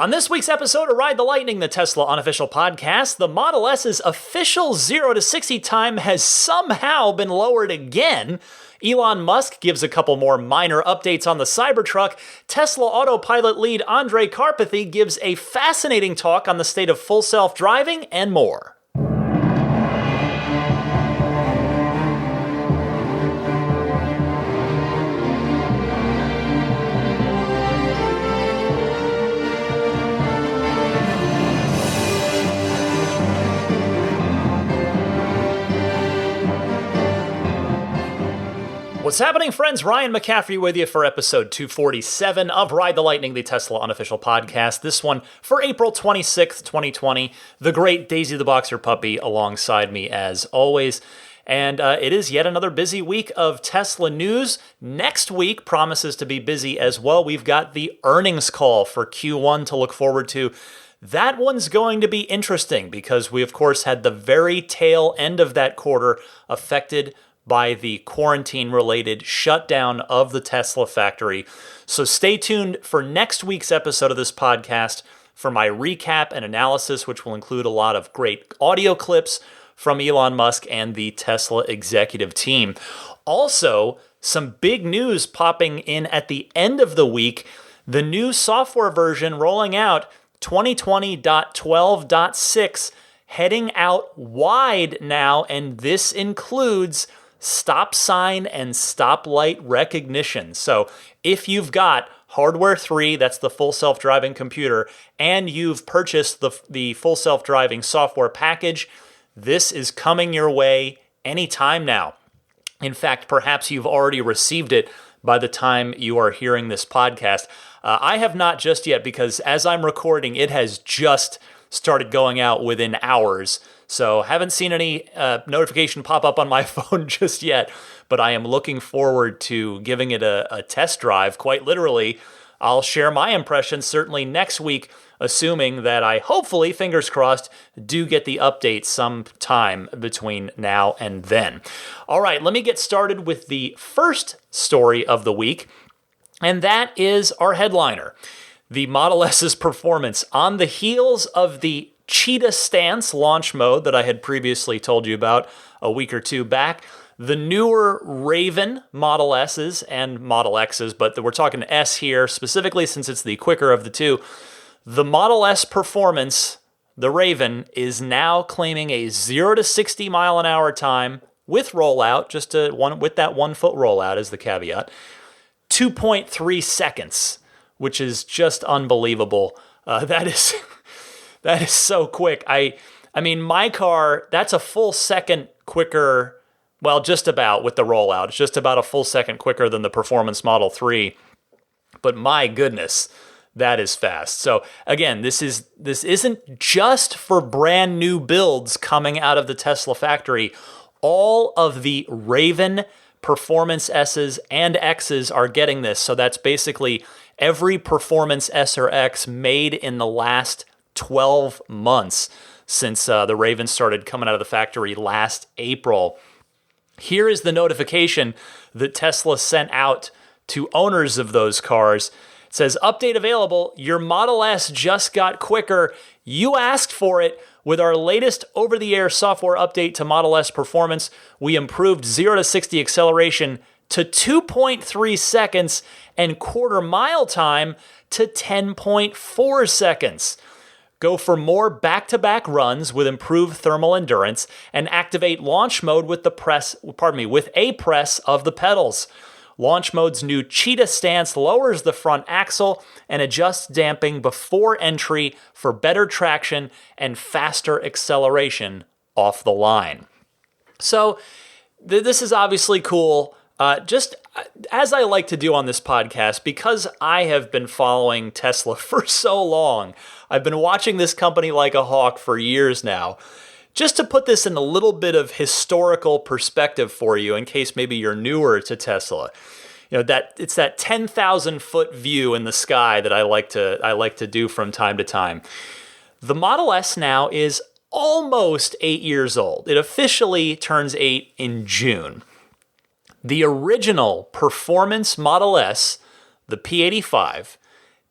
On this week's episode of Ride the Lightning, the Tesla unofficial podcast, the Model S's official 0 to 60 time has somehow been lowered again. Elon Musk gives a couple more minor updates on the Cybertruck. Tesla Autopilot lead Andrej Karpathy gives a fascinating talk on the state of full self-driving and more. What's happening, friends? Ryan McCaffrey with you for episode 247 of Ride the Lightning, the Tesla unofficial podcast. This one for April 26th, 2020. The great Daisy the Boxer puppy alongside me as always. And it is yet another busy week of Tesla news. Next week promises to be busy as well. We've got the earnings call for Q1 to look forward to. That one's going to be interesting because we, of course, had the very tail end of that quarter affected by the quarantine-related shutdown of the Tesla factory. So stay tuned for next week's episode of this podcast for my recap and analysis, which will include a lot of great audio clips from Elon Musk and the Tesla executive team. Also, some big news popping in at the end of the week. The new software version rolling out, 2020.12.6, heading out wide now, and this includes stop sign and stoplight recognition. So if you've got Hardware 3, that's the full self-driving computer, and you've purchased the full self-driving software package, this is coming your way anytime now. In fact, perhaps you've already received it by the time you are hearing this podcast. I have not just yet, because as I'm recording, it has just started going out within hours. So haven't seen any notification pop up on my phone just yet, but I am looking forward to giving it a test drive. Quite literally, I'll share my impressions certainly next week, assuming that I hopefully, fingers crossed, do get the update sometime between now and then. All right, let me get started with the first story of the week, and that is our headliner. The Model S's performance on the heels of the Cheetah Stance launch mode that I had previously told you about a week or two back. The newer Raven Model S's and Model X's, but we're talking S here specifically since it's the quicker of the two. The Model S performance, the Raven, is now claiming a 0 to 60 mile an hour time with rollout, with that 1 foot rollout is the caveat, 2.3 seconds, which is just unbelievable. That is so quick. I mean, my car, that's a full second quicker, well, just about with the rollout. It's just about a full second quicker than the Performance Model 3. But my goodness, that is fast. So again, this isn't just for brand new builds coming out of the Tesla factory. All of the Raven Performance S's and X's are getting this. So that's basically every Performance S or X made in the last 12 months since the Raven started coming out of the factory last April. Here is the notification that Tesla sent out to owners of those cars. It says, update available. Your Model S just got quicker. You asked for it. With our latest over-the-air software update to Model S performance, we improved 0 to 60 acceleration to 2.3 seconds and quarter mile time to 10.4 seconds. Go for more back-to-back runs with improved thermal endurance and activate launch mode with a press of the pedals. Launch mode's new Cheetah Stance lowers the front axle and adjusts damping before entry for better traction and faster acceleration off the line. So this is obviously cool. Just as I like to do on this podcast, because I have been following Tesla for so long, I've been watching this company like a hawk for years now. Just to put this in a little bit of historical perspective for you, in case maybe you're newer to Tesla, that it's that 10,000 foot view in the sky that I like to do from time to time. The Model S now is almost 8 years old. It officially turns 8 in June. The original performance Model S, the P85,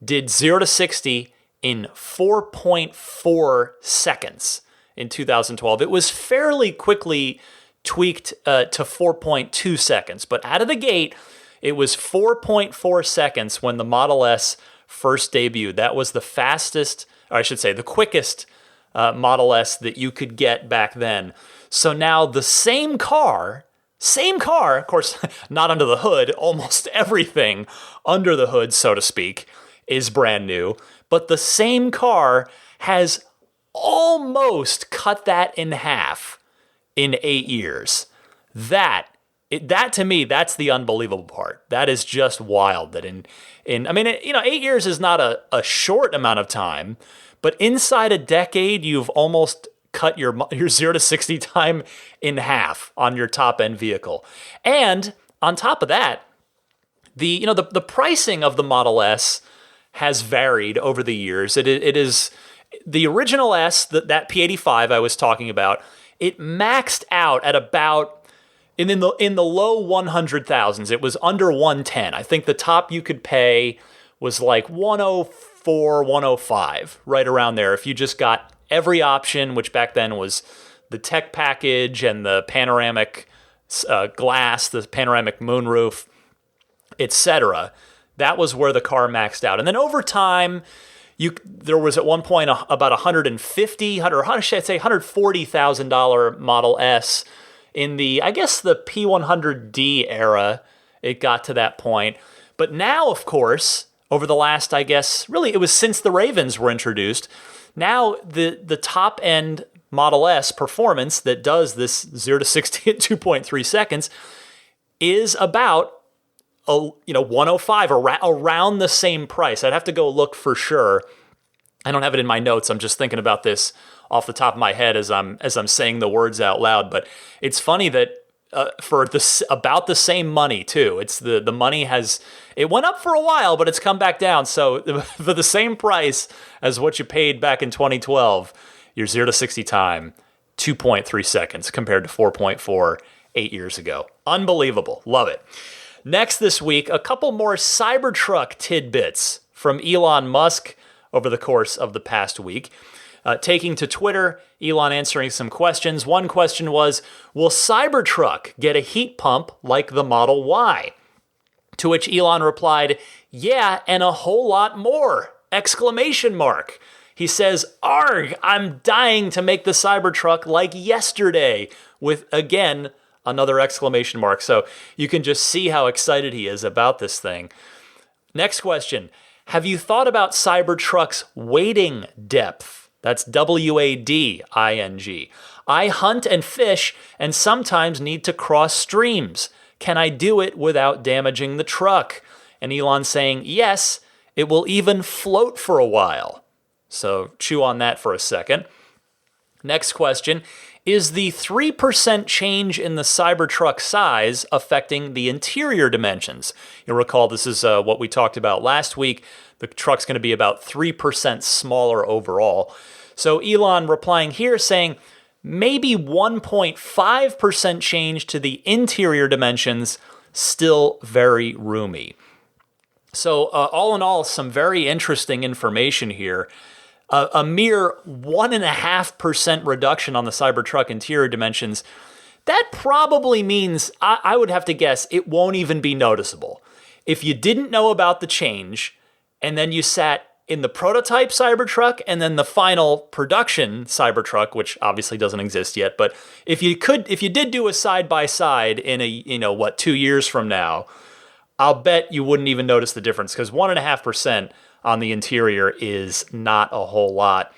did 0 to 60 in 4.4 seconds in 2012. It was fairly quickly tweaked to 4.2 seconds, but out of the gate, it was 4.4 seconds when the Model S first debuted. That was the fastest, or I should say, the quickest Model S that you could get back then. So now the same car, of course, not under the hood, almost everything under the hood, so to speak, is brand new, but the same car has almost cut that in half in 8 years. That to me, that's the unbelievable part. That is just wild. That in 8 years is not a short amount of time, but inside a decade, you've almost cut your 0 to 60 time in half on your top end vehicle. And on top of that, the pricing of the Model S has varied over the years. It is the original S, that P85 I was talking about. It maxed out at about in the low 100,000s. It was under 110. I think the top you could pay was like 104, 105, right around there. If you just got every option, which back then was the tech package and the panoramic glass, the panoramic moonroof, etc. That was where the car maxed out. And then over time, there was at one point about $140,000 Model S in the P100D era. It got to that point. But now, of course, over the last, really it was since the Ravens were introduced, now the top end Model S performance that does this 0 to 60 at 2.3 seconds is about 105, around the same price. I'd have to go look for sure. I don't have it in my notes. I'm just thinking about this off the top of my head as I'm saying the words out loud. But it's funny that for about the same money too. It's the money it went up for a while, but it's come back down. So for the same price as what you paid back in 2012, your 0 to 60 time, 2.3 seconds compared to 4.4 8 years ago. Unbelievable. Love it. Next this week, a couple more Cybertruck tidbits from Elon Musk over the course of the past week. Taking to Twitter, Elon answering some questions. One question was, will Cybertruck get a heat pump like the Model Y? To which Elon replied, yeah, and a whole lot more! ! He says, arg, I'm dying to make the Cybertruck like yesterday, with, again, another exclamation mark. So you can just see how excited he is about this thing. Next question. Have you thought about Cybertruck's wading depth? That's WADING. I hunt and fish and sometimes need to cross streams. Can I do it without damaging the truck? And Elon saying, yes, it will even float for a while. So chew on that for a second. Next question. Is the 3% change in the Cybertruck size affecting the interior dimensions? You'll recall this is what we talked about last week. The truck's going to be about 3% smaller overall. So Elon replying here saying maybe 1.5% change to the interior dimensions, still very roomy. So all in all, some very interesting information here. A mere 1.5% reduction on the Cybertruck interior dimensions, that probably means, I would have to guess, it won't even be noticeable. If you didn't know about the change, and then you sat in the prototype Cybertruck and then the final production Cybertruck, which obviously doesn't exist yet, but if you did do a side-by-side in 2 years from now, I'll bet you wouldn't even notice the difference, because 1.5% on the interior is not a whole lot.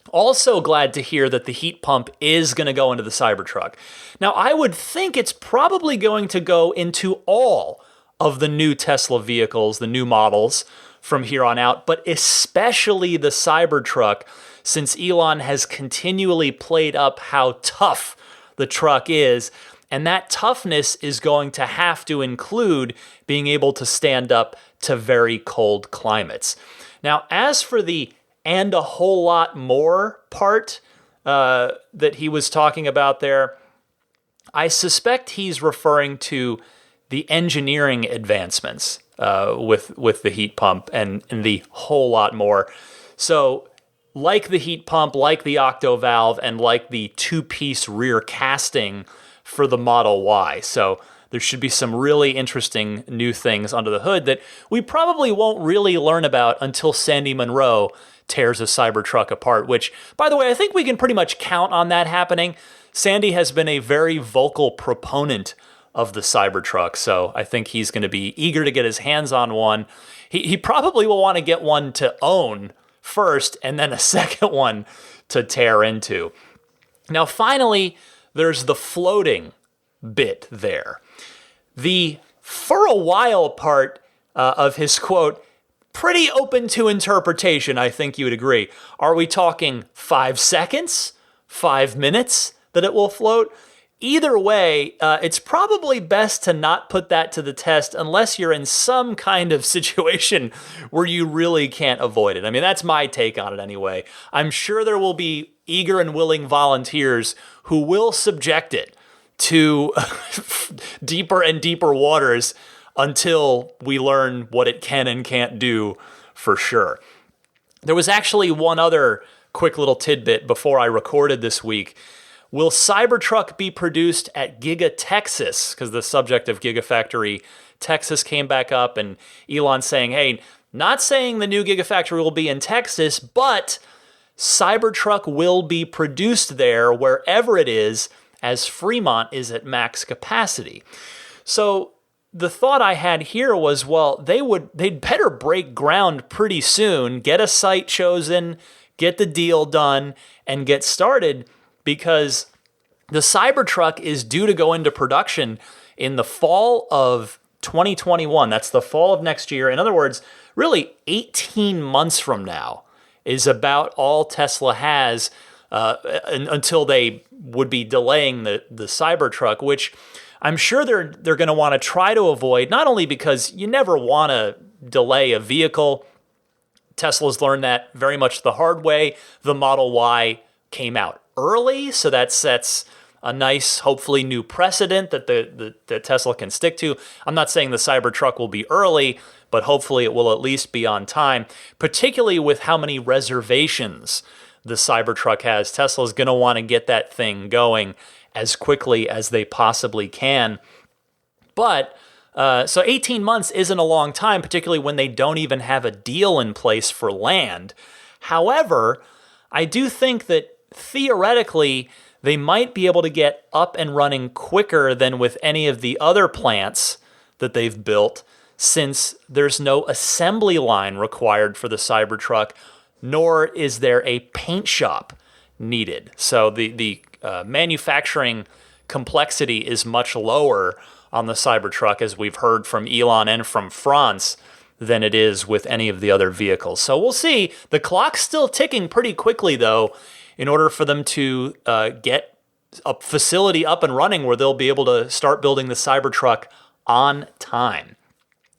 Also glad to hear that the heat pump is going to go into the Cybertruck. Now, I would think it's probably going to go into all of the new Tesla vehicles, the new models from here on out, but especially the Cybertruck, since Elon has continually played up how tough the truck is. And that toughness is going to have to include being able to stand up to very cold climates. Now, as for the and a whole lot more part that he was talking about there, I suspect he's referring to the engineering advancements with the heat pump and the whole lot more. So like the heat pump, like the octo valve, and like the two-piece rear casting for the Model Y. So there should be some really interesting new things under the hood that we probably won't really learn about until Sandy Munro tears a Cybertruck apart, which, by the way, I think we can pretty much count on that happening. Sandy has been a very vocal proponent of the Cybertruck, so I think he's going to be eager to get his hands on one. He probably will want to get one to own first, and then a second one to tear into. Now, finally, there's the floating bit there. The "for a while" part of his quote, pretty open to interpretation, I think you would agree. Are we talking 5 seconds, 5 minutes that it will float? Either way, it's probably best to not put that to the test unless you're in some kind of situation where you really can't avoid it. I mean, that's my take on it anyway. I'm sure there will be eager and willing volunteers who will subject it to deeper and deeper waters until we learn what it can and can't do for sure. There was actually one other quick little tidbit before I recorded this week. Will Cybertruck be produced at Giga Texas? Because the subject of Gigafactory Texas came back up, and Elon saying, hey, not saying the new Gigafactory will be in Texas, but Cybertruck will be produced there wherever it is, as Fremont is at max capacity. So the thought I had here was, well, they'd better break ground pretty soon, get a site chosen, get the deal done, and get started, because the Cybertruck is due to go into production in the fall of 2021. That's the fall of next year. In other words, really 18 months from now is about all Tesla has until they would be delaying the Cybertruck, which I'm sure they're going to want to try to avoid, not only because you never want to delay a vehicle. Tesla's learned that very much the hard way. The Model Y came out early, so that sets a nice, hopefully new precedent that Tesla can stick to. I'm not saying the Cybertruck will be early, but hopefully it will at least be on time, particularly with how many reservations the Cybertruck has. Tesla's going to want to get that thing going as quickly as they possibly can. But so 18 months isn't a long time, particularly when they don't even have a deal in place for land. However, I do think that theoretically, they might be able to get up and running quicker than with any of the other plants that they've built, since there's no assembly line required for the Cybertruck, nor is there a paint shop needed. So the manufacturing complexity is much lower on the Cybertruck, as we've heard from Elon and from Franz, than it is with any of the other vehicles. So we'll see. The clock's still ticking pretty quickly, though, in order for them to get a facility up and running where they'll be able to start building the Cybertruck on time.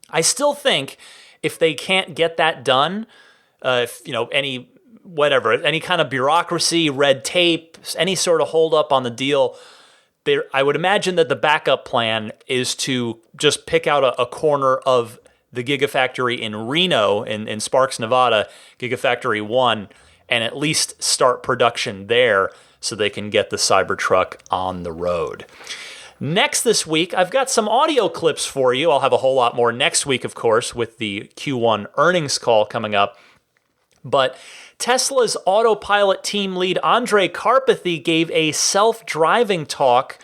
I still think if they can't get that done, any kind of bureaucracy, red tape, any sort of holdup on the deal, I would imagine that the backup plan is to just pick out a corner of the Gigafactory in Reno, in Sparks, Nevada, Gigafactory 1, and at least start production there so they can get the Cybertruck on the road. Next this week, I've got some audio clips for you. I'll have a whole lot more next week, of course, with the Q1 earnings call coming up. But Tesla's Autopilot team lead Andrej Karpathy gave a self-driving talk.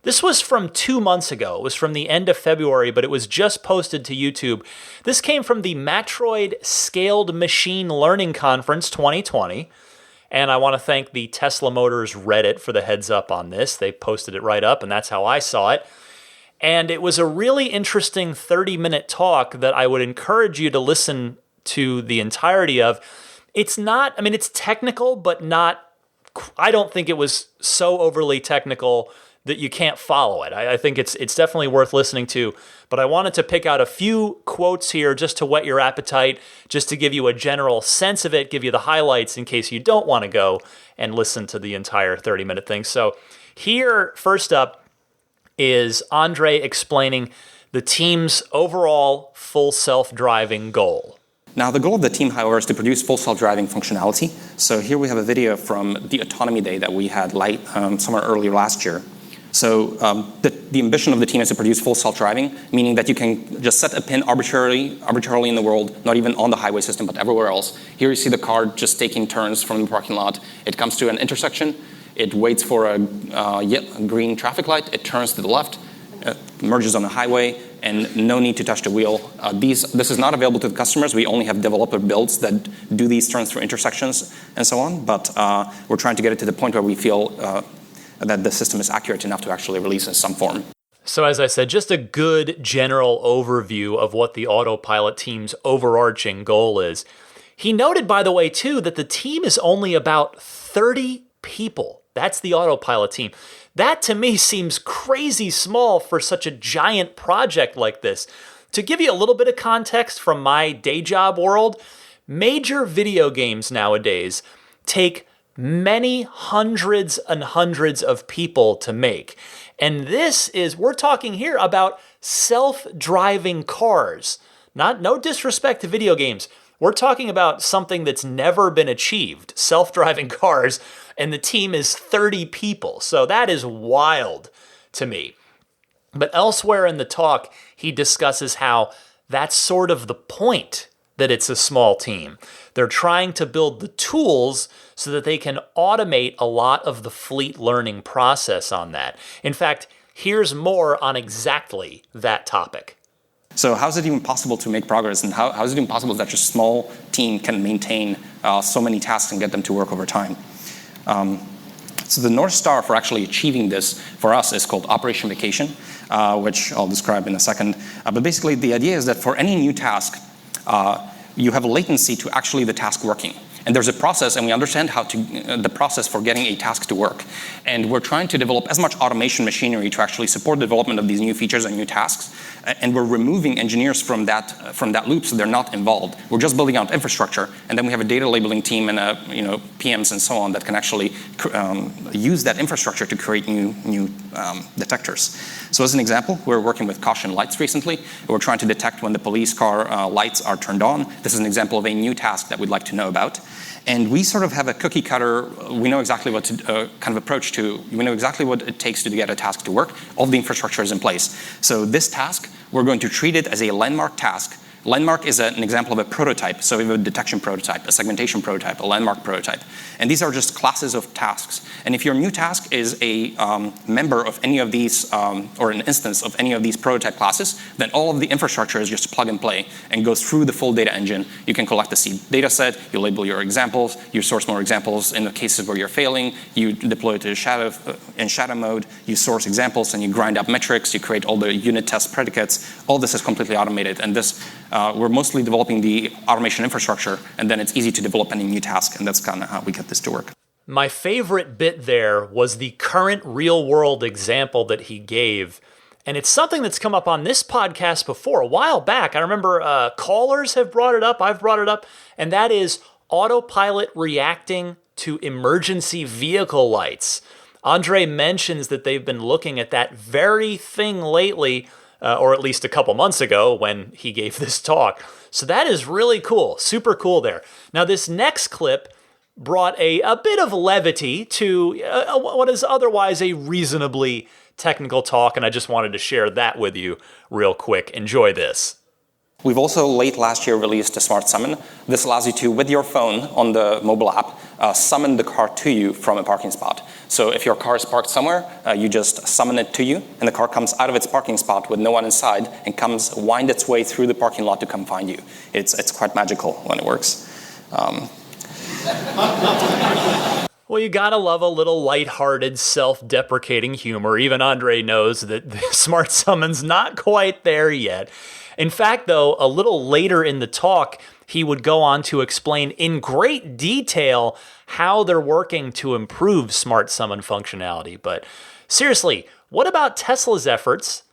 This was from 2 months ago. It was from the end of February, but it was just posted to YouTube. This came from the Matroid Scaled Machine Learning Conference 2020. And I want to thank the Tesla Motors Reddit for the heads up on this. They posted it right up, and that's how I saw it. And it was a really interesting 30-minute talk that I would encourage you to listen to the entirety of. It's technical, but I don't think it was so overly technical that you can't follow it. I think it's definitely worth listening to, but I wanted to pick out a few quotes here just to whet your appetite, just to give you a general sense of it, give you the highlights in case you don't want to go and listen to the entire 30-minute thing. So here, first up, is Andrej explaining the team's overall full self-driving goal. Now, the goal of the team, however, is to produce full self-driving functionality. So here we have a video from the Autonomy Day that we had somewhere earlier last year. So the ambition of the team is to produce full self-driving, meaning that you can just set a pin arbitrarily in the world, not even on the highway system, but everywhere else. Here you see the car just taking turns from the parking lot. It comes to an intersection. It waits for a green traffic light. It turns to the left, merges on the highway, and no need to touch the wheel. This is not available to the customers. We only have developer builds that do these turns through intersections and so on. But we're trying to get it to the point where we feel that the system is accurate enough to actually release in some form. So as I said, just a good general overview of what the Autopilot team's overarching goal is. He noted, by the way, too, that the team is only about 30 people. That's the Autopilot team. That, to me, seems crazy small for such a giant project like this. To give you a little bit of context from my day job world, major video games nowadays take many hundreds and hundreds of people to make. And we're talking here about self-driving cars. No disrespect to video games. We're talking about something that's never been achieved, self-driving cars, and the team is 30 people. So that is wild to me. But elsewhere in the talk, he discusses how that's sort of the point, that it's a small team. They're trying to build the tools so that they can automate a lot of the fleet learning process on that. In fact, here's more on exactly that topic. So how is it even possible to make progress, and how is it even possible that your small team can maintain so many tasks and get them to work over time? So the North Star for actually achieving this for us is called Operation Vacation, which I'll describe in a second. But basically the idea is that for any new task, you have a latency to actually the task working. And there's a process, and we understand the process for getting a task to work. And we're trying to develop as much automation machinery to actually support the development of these new features and new tasks. And we're removing engineers from that loop so they're not involved. We're just building out infrastructure, and then we have a data labeling team and PMs and so on that can actually use that infrastructure to create new detectors. So as an example, we're working with caution lights recently. We're trying to detect when the police car lights are turned on. This is an example of a new task that we'd like to know about. And we sort of have a cookie cutter. We know exactly what kind of approach to. We know exactly what it takes to get a task to work. All the infrastructure is in place. So this task, we're going to treat it as a landmark task. Landmark is an example of a prototype. So we have a detection prototype, a segmentation prototype, a landmark prototype. And these are just classes of tasks. And if your new task is a member of any of these, or an instance of any of these prototype classes, then all of the infrastructure is just plug and play and goes through the full data engine. You can collect the seed data set, you label your examples, you source more examples in the cases where you're failing, you deploy it to in shadow mode, you source examples and you grind up metrics, you create all the unit test predicates. All this is completely automated. And this we're mostly developing the automation infrastructure, and then it's easy to develop any new task, and that's kind of how we get this to work. My favorite bit there was the current real-world example that he gave, and it's something that's come up on this podcast before, a while back. I remember callers have brought it up, I've brought it up, and that is Autopilot reacting to emergency vehicle lights. Andrej mentions that they've been looking at that very thing lately, or at least a couple months ago when he gave this talk. So that is really cool, super cool there. Now this next clip brought a bit of levity to what is otherwise a reasonably technical talk, and I just wanted to share that with you real quick. Enjoy this. We've also late last year released a smart summon. This allows you to, with your phone on the mobile app, summon the car to you from a parking spot. So if your car is parked somewhere, you just summon it to you, and the car comes out of its parking spot with no one inside and wind its way through the parking lot to come find you. It's quite magical when it works. Well, you gotta love a little lighthearted, self-deprecating humor. Even Andrej knows that the smart summon's not quite there yet. In fact, though, a little later in the talk, he would go on to explain in great detail how they're working to improve smart summon functionality. But seriously, what about Tesla's efforts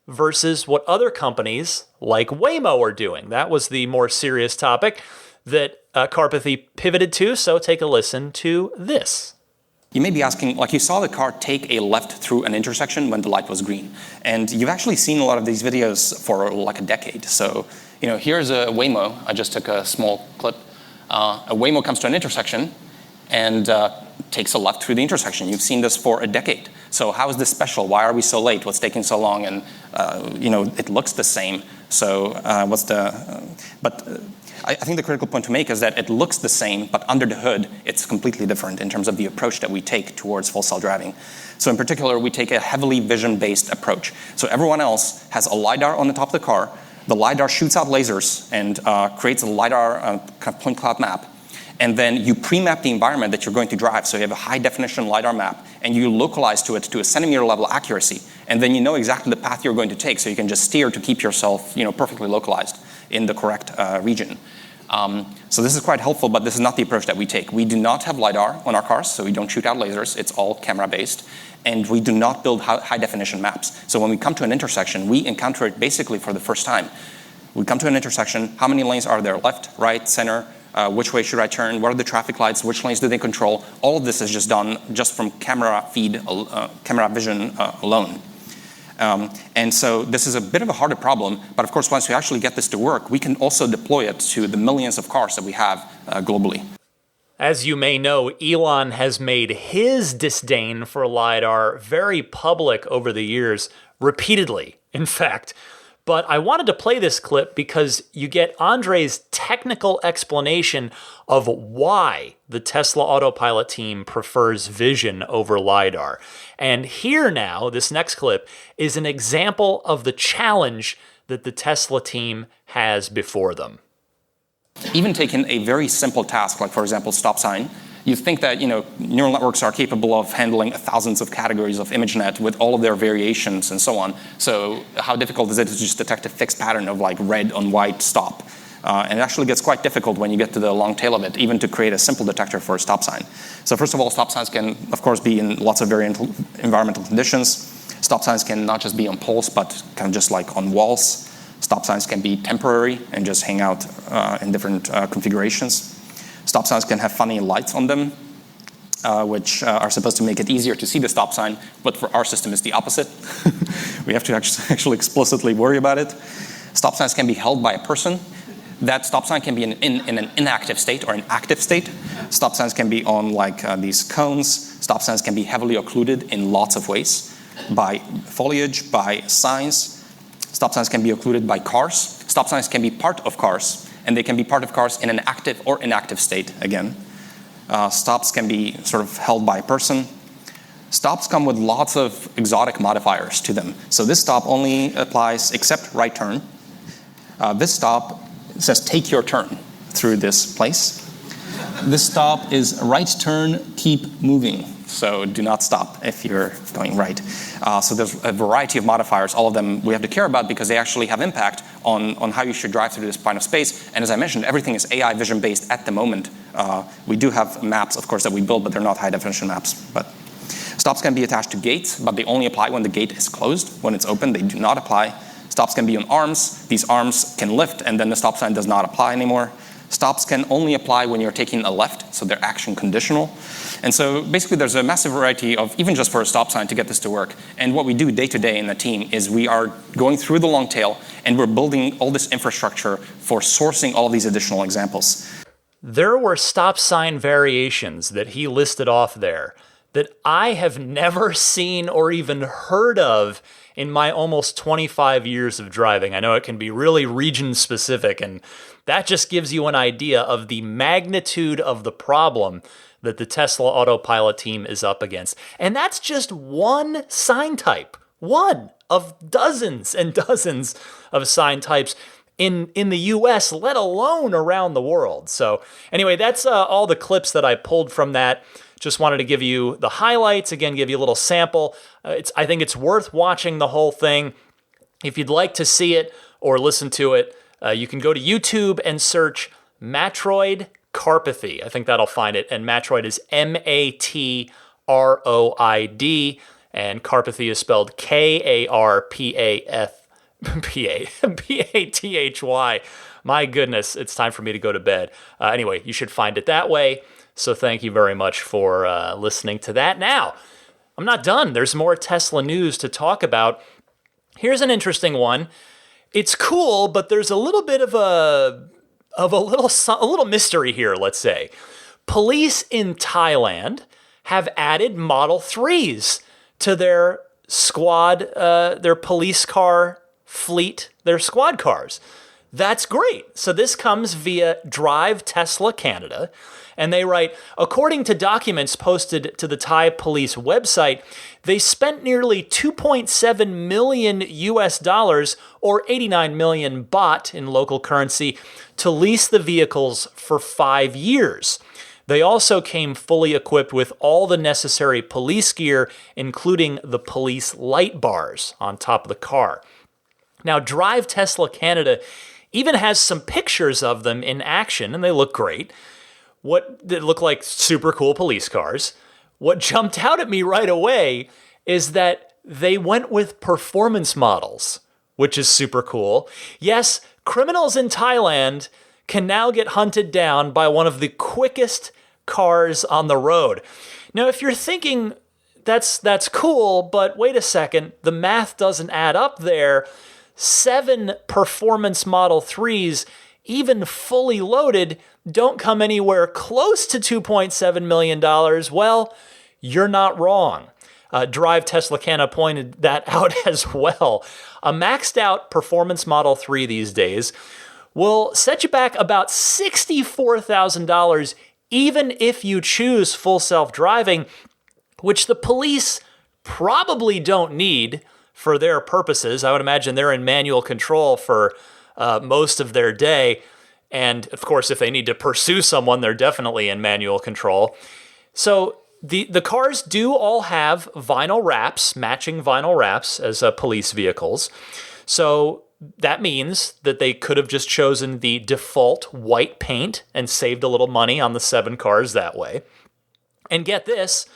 versus what other companies like Waymo are doing? That was the more serious topic that Karpathy pivoted to, so take a listen to this. You may be asking, you saw the car take a left through an intersection when the light was green. And you've actually seen a lot of these videos for a decade. So, here's a Waymo. I just took a small clip. A Waymo comes to an intersection and takes a left through the intersection. You've seen this for a decade. So how is this special? Why are we so late? What's taking so long? And it looks the same. So I think the critical point to make is that it looks the same, but under the hood, it's completely different in terms of the approach that we take towards full self-driving. So in particular, we take a heavily vision-based approach. So everyone else has a LiDAR on the top of the car. The LiDAR shoots out lasers and creates a LiDAR kind of point cloud map. And then you pre-map the environment that you're going to drive. So you have a high-definition LiDAR map, and you localize to it to a centimeter-level accuracy. And then you know exactly the path you're going to take, so you can just steer to keep yourself perfectly localized in the correct region. So this is quite helpful, but this is not the approach that we take. We do not have LiDAR on our cars, so we don't shoot out lasers. It's all camera-based. And we do not build high-definition maps. So when we come to an intersection, we encounter it basically for the first time. We come to an intersection. How many lanes are there? Left, right, center? Which way should I turn? What are the traffic lights? Which lanes do they control? All of this is just done just from camera vision alone. And so this is a bit of a harder problem, but of course, once we actually get this to work, we can also deploy it to the millions of cars that we have globally. As you may know, Elon has made his disdain for LiDAR very public over the years, repeatedly, in fact. But I wanted to play this clip because you get Andrej's technical explanation of why the Tesla Autopilot team prefers vision over LiDAR. And here now, this next clip, is an example of the challenge that the Tesla team has before them. Even taking a very simple task, like for example, stop sign, you think that neural networks are capable of handling thousands of categories of ImageNet with all of their variations and so on. So how difficult is it to just detect a fixed pattern of like red on white stop? And it actually gets quite difficult when you get to the long tail of it, even to create a simple detector for a stop sign. So first of all, stop signs can, of course, be in lots of variant environmental conditions. Stop signs can not just be on poles, but kind of just like on walls. Stop signs can be temporary and just hang out in different configurations. Stop signs can have funny lights on them, which are supposed to make it easier to see the stop sign, but for our system it's the opposite. We have to actually explicitly worry about it. Stop signs can be held by a person. That stop sign can be in an inactive state or an active state. Stop signs can be on like these cones. Stop signs can be heavily occluded in lots of ways, by foliage, by signs. Stop signs can be occluded by cars. Stop signs can be part of cars, and they can be part of cars in an active or inactive state again. Stops can be sort of held by a person. Stops come with lots of exotic modifiers to them. So this stop only applies except right turn. This stop says take your turn through this place. This stop is right turn, keep moving. So do not stop if you're going right. So there's a variety of modifiers, all of them we have to care about because they actually have impact on how you should drive through this point of space. And as I mentioned, everything is AI vision based at the moment. We do have maps, of course, that we build, but they're not high definition maps. But stops can be attached to gates, but they only apply when the gate is closed. When it's open, they do not apply. Stops can be on arms. These arms can lift, and then the stop sign does not apply anymore. Stops can only apply when you're taking a left, so they're action conditional. And so basically there's a massive variety of, even just for a stop sign to get this to work. And what we do day to day in the team is we are going through the long tail and we're building all this infrastructure for sourcing all of these additional examples. There were stop sign variations that he listed off there that I have never seen or even heard of in my almost 25 years of driving. I know it can be really region specific, and that just gives you an idea of the magnitude of the problem that the Tesla Autopilot team is up against. And that's just one sign type, one of dozens and dozens of sign types in the US, let alone around the world. So anyway, that's all the clips that I pulled from that. Just wanted to give you the highlights, again, give you a little sample. I think it's worth watching the whole thing. If you'd like to see it or listen to it, you can go to YouTube and search Andrej Karpathy. I think that'll find it. And Matroid is Matroid, and Karpathy is spelled Karpathy. My goodness, it's time for me to go to bed. Anyway, you should find it that way. So thank you very much for listening to that. Now, I'm not done. There's more Tesla news to talk about. Here's an interesting one. It's cool, but there's a little bit of a little mystery here, let's say. Police in Thailand have added Model 3s to their squad, their police car fleet, their squad cars. That's great. So this comes via Drive Tesla Canada. And they write, according to documents posted to the Thai police website, they spent nearly 2.7 million US dollars or 89 million baht in local currency to lease the vehicles for 5 years. They also came fully equipped with all the necessary police gear, including the police light bars on top of the car. Now, Drive Tesla Canada even has some pictures of them in action, and they look great. They look like super cool police cars. What jumped out at me right away is that they went with performance models, which is super cool. Yes, criminals in Thailand can now get hunted down by one of the quickest cars on the road. Now, if you're thinking that's cool, but wait a second, the math doesn't add up there. 7 performance Model 3s, even fully loaded, don't come anywhere close to $2.7 million. Well, you're not wrong. Drive Tesla Canada pointed that out as well. A maxed out performance Model 3 these days will set you back about $64,000 even if you choose full self-driving, which the police probably don't need for their purposes. I would imagine they're in manual control for most of their day. And of course, if they need to pursue someone, they're definitely in manual control. So the cars do all have vinyl wraps, matching vinyl wraps as police vehicles. So that means that they could have just chosen the default white paint and saved a little money on the 7 cars that way. And get this,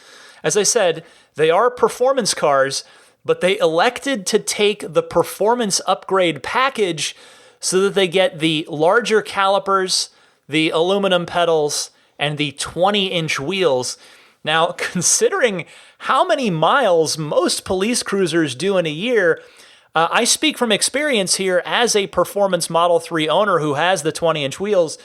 as I said, they are performance cars, but they elected to take the performance upgrade package so that they get the larger calipers, the aluminum pedals, and the 20-inch wheels. Now, considering how many miles most police cruisers do in a year, I speak from experience here as a performance Model 3 owner who has the 20-inch wheels.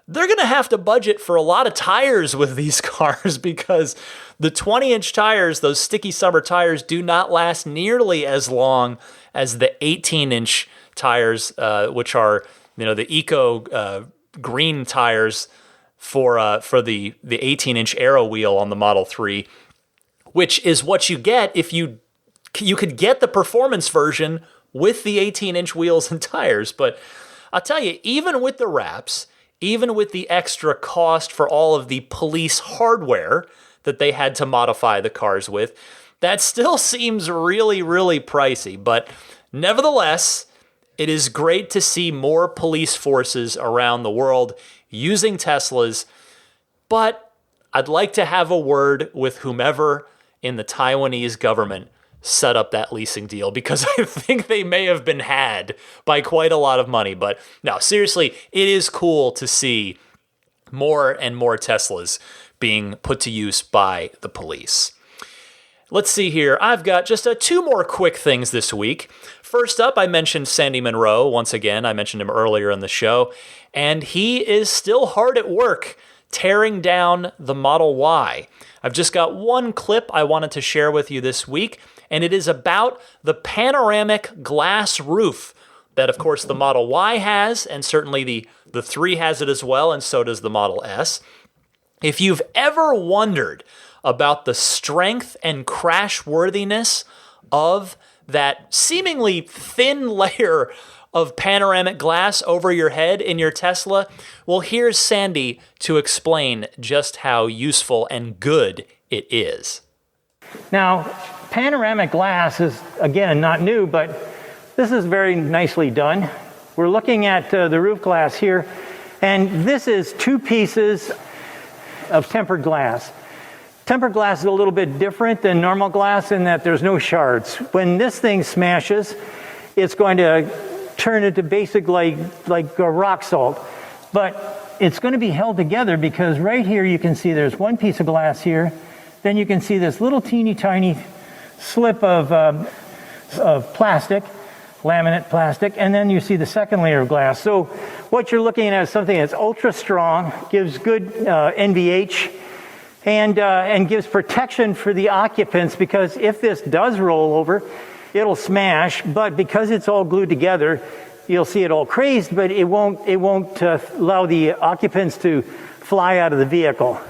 They're going to have to budget for a lot of tires with these cars because the 20-inch tires, those sticky summer tires, do not last nearly as long as the 18-inch tires, which are the eco green tires for the 18-inch aero wheel on the Model 3, which is what you get if you could get the performance version with the 18-inch wheels and tires. But I'll tell you, even with the wraps, even with the extra cost for all of the police hardware that they had to modify the cars with, that still seems really, really pricey. But nevertheless, it is great to see more police forces around the world using Teslas. But I'd like to have a word with whomever in the Taiwanese government set up that leasing deal, because I think they may have been had by quite a lot of money. But no, seriously, it is cool to see more and more Teslas being put to use by the police. Let's see here. I've got just 2 more quick things this week. First up, I mentioned Sandy Munro. Once again, I mentioned him earlier in the show, and he is still hard at work tearing down the Model Y. I've just got one clip I wanted to share with you this week, and it is about the panoramic glass roof that, of course, the Model Y has, and certainly the 3 has it as well, and so does the Model S. If you've ever wondered about the strength and crashworthiness of that seemingly thin layer of panoramic glass over your head in your Tesla, well, here's Sandy to explain just how useful and good it is. Now, panoramic glass is, again, not new, but this is very nicely done. We're looking at the roof glass here, and this is 2 pieces of tempered glass. Tempered glass is a little bit different than normal glass in that there's no shards. When this thing smashes, it's going to turn into basic like rock salt. But it's going to be held together because right here you can see there's one piece of glass here. Then you can see this little teeny tiny slip of plastic. laminate plastic, and then you see the second layer of glass. So what you're looking at is something that's ultra strong, gives good NVH, and gives protection for the occupants, because if this does roll over, it'll smash, but because it's all glued together, you'll see it all crazed, but it won't allow the occupants to fly out of the vehicle.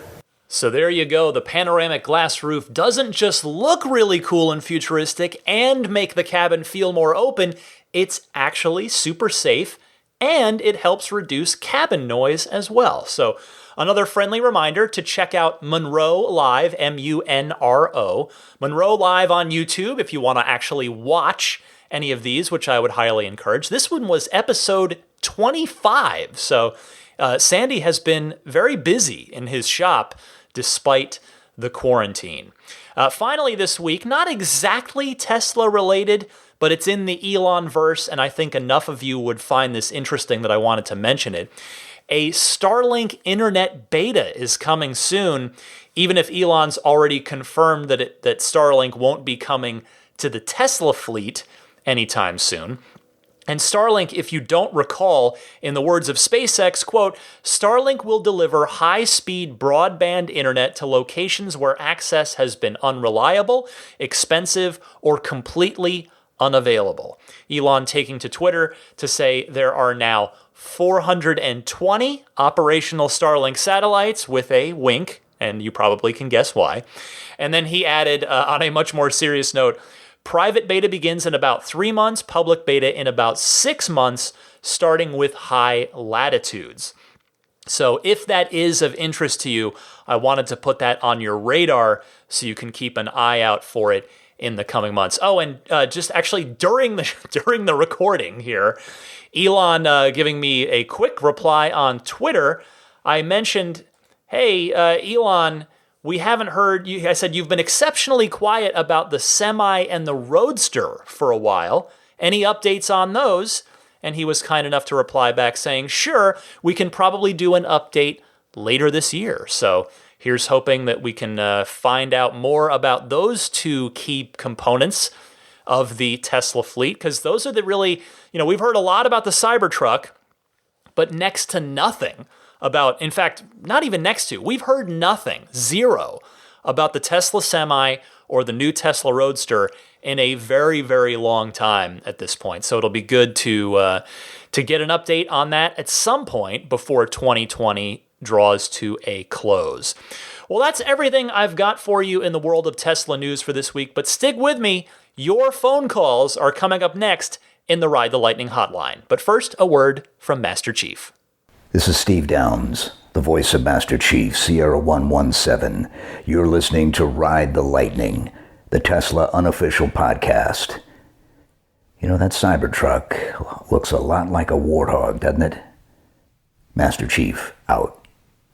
So there you go. The panoramic glass roof doesn't just look really cool and futuristic and make the cabin feel more open, it's actually super safe, and it helps reduce cabin noise as well. So another friendly reminder to check out Monroe Live, M-U-N-R-O. Monroe Live on YouTube if you want to actually watch any of these, which I would highly encourage. This one was episode 25, so Sandy has been very busy in his shop despite the quarantine. Finally this week, not exactly Tesla related, but it's in the Elon verse, and I think enough of you would find this interesting that I wanted to mention it. A Starlink internet beta is coming soon, even if Elon's already confirmed that Starlink won't be coming to the Tesla fleet anytime soon. And Starlink, if you don't recall, in the words of SpaceX, quote, Starlink will deliver high-speed broadband internet to locations where access has been unreliable, expensive, or completely unavailable. Elon taking to Twitter to say there are now 420 operational Starlink satellites with a wink, and you probably can guess why. And then he added, on a much more serious note, private beta begins in about 3 months, public beta in about 6 months, starting with high latitudes. So if that is of interest to you, I wanted to put that on your radar so you can keep an eye out for it in the coming months. Oh, and just actually during the recording here, Elon giving me a quick reply on Twitter, I mentioned, hey, Elon, we haven't heard you. I said, you've been exceptionally quiet about the Semi and the Roadster for a while. Any updates on those? And he was kind enough to reply back saying, sure, we can probably do an update later this year. So here's hoping that we can find out more about those two key components of the Tesla fleet, because those are the really, we've heard a lot about the Cybertruck, but next to nothing about, in fact, not even next to, we've heard nothing, zero, about the Tesla Semi or the new Tesla Roadster in a very, very long time at this point. So it'll be good to get an update on that at some point before 2020 draws to a close. Well, that's everything I've got for you in the world of Tesla news for this week, but stick with me. Your phone calls are coming up next in the Ride the Lightning hotline. But first, a word from Master Chief. This is Steve Downs, the voice of Master Chief, Sierra 117. You're listening to Ride the Lightning, the Tesla unofficial podcast. That Cybertruck looks a lot like a warthog, doesn't it? Master Chief, out.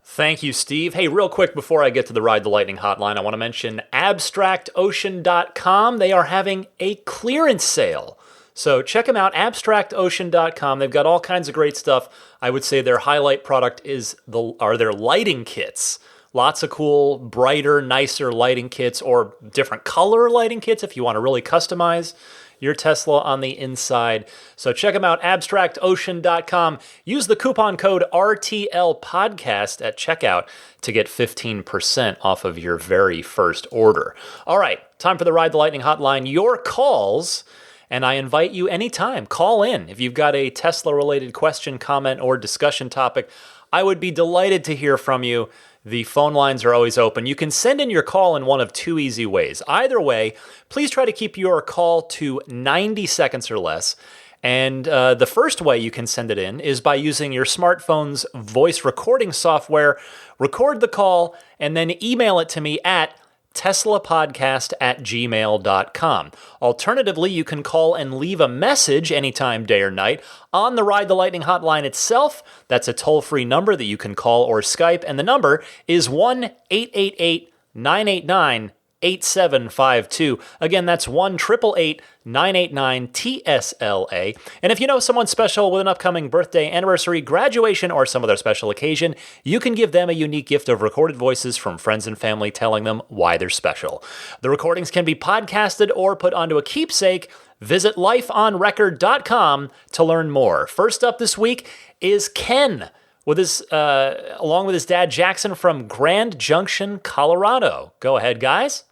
Thank you, Steve. Hey, real quick before I get to the Ride the Lightning hotline, I want to mention abstractocean.com. They are having a clearance sale. So check them out, abstractocean.com. They've got all kinds of great stuff. I would say their highlight product are their lighting kits. Lots of cool, brighter, nicer lighting kits, or different color lighting kits if you want to really customize your Tesla on the inside. So check them out, abstractocean.com. Use the coupon code RTLPodcast at checkout to get 15% off of your very first order. All right, time for the Ride the Lightning hotline. Your calls. And I invite you anytime, call in. If you've got a Tesla-related question, comment, or discussion topic, I would be delighted to hear from you. The phone lines are always open. You can send in your call in one of two easy ways. Either way, please try to keep your call to 90 seconds or less. And the first way you can send it in is by using your smartphone's voice recording software. Record the call and then email it to me at teslapodcast@gmail.com. Alternatively, you can call and leave a message anytime, day or night, on the Ride the Lightning hotline itself. That's a toll-free number that you can call or Skype, and the number is 1-888-989-8889. 8752. Again, that's 1-888-989-TSLA. And if you know someone special with an upcoming birthday, anniversary, graduation, or some other special occasion, you can give them a unique gift of recorded voices from friends and family telling them why they're special. The recordings can be podcasted or put onto a keepsake. Visit lifeonrecord.com to learn more. First up this week is Ken, with his along with his dad Jackson from Grand Junction, Colorado. Go ahead, guys.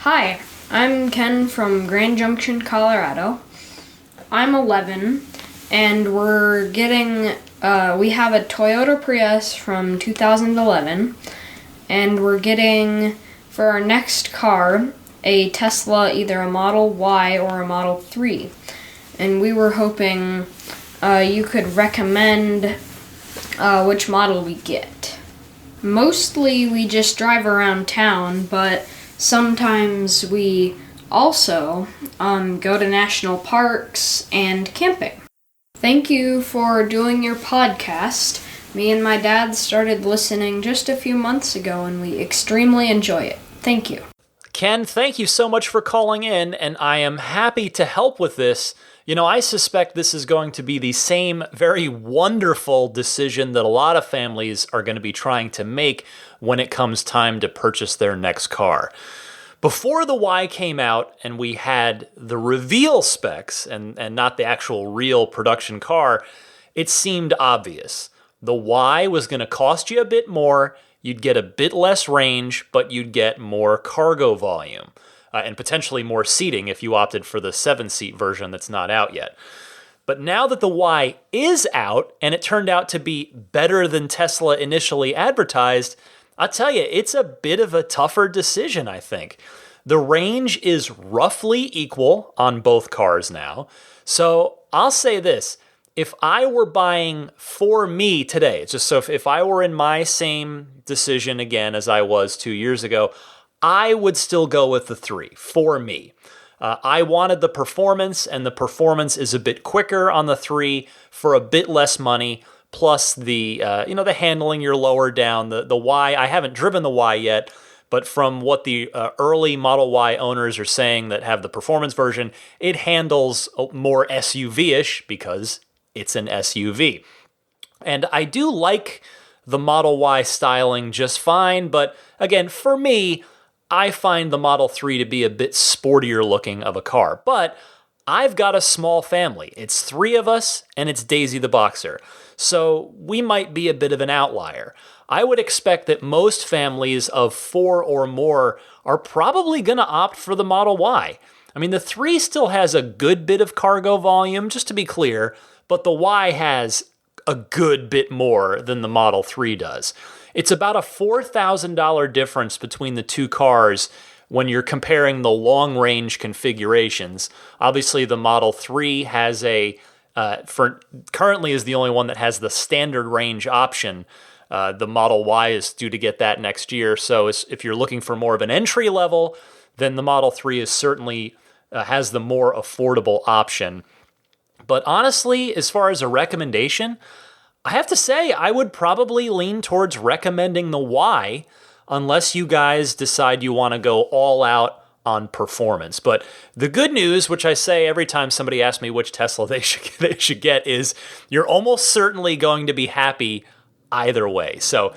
Hi, I'm Ken from Grand Junction, Colorado. I'm 11, and we have a Toyota Prius from 2011, and we're getting, for our next car, a Tesla, either a Model Y or a Model 3. And we were hoping you could recommend which model we get. Mostly we just drive around town, but sometimes we also go to national parks and camping. Thank you for doing your podcast. Me and my dad started listening just a few months ago, and we extremely enjoy it. Thank you. Ken, thank you so much for calling in, and I am happy to help with this. You know, I suspect this is going to be the same very wonderful decision that a lot of families are going to be trying to make when it comes time to purchase their next car. Before the Y came out and we had the reveal specs and not the actual real production car, it seemed obvious. The Y was going to cost you a bit more, you'd get a bit less range, but you'd get more cargo volume. And potentially more seating if you opted for the 7-seat version that's not out yet. But now that the Y is out, and it turned out to be better than Tesla initially advertised, I'll tell you, it's a bit of a tougher decision, I think. The range is roughly equal on both cars now. So I'll say this, if I were buying for me today, it's just so if I were in my same decision again as I was 2 years ago, I would still go with the 3 for me. I wanted the performance, and the performance is a bit quicker on the 3 for a bit less money. Plus the the handling, you're lower down. The Y, I haven't driven the Y yet, but from what the early Model Y owners are saying that have the performance version, it handles more SUV-ish because it's an SUV. And I do like the Model Y styling just fine, but again, for me, I find the Model 3 to be a bit sportier looking of a car. But I've got a small family. It's 3 of us, and it's Daisy the Boxer. So we might be a bit of an outlier. I would expect that most families of 4 or more are probably going to opt for the Model Y. I mean, the 3 still has a good bit of cargo volume, just to be clear, but the Y has a good bit more than the Model 3 does. It's about a $4,000 difference between the two cars when you're comparing the long-range configurations. Obviously, the Model 3 has currently is the only one that has the standard range option. The Model Y is due to get that next year. So if you're looking for more of an entry level, then the Model 3 is certainly has the more affordable option. But honestly, as far as a recommendation, I have to say, I would probably lean towards recommending the Y unless you guys decide you want to go all out on performance. But the good news, which I say every time somebody asks me which Tesla they should get, is you're almost certainly going to be happy either way. So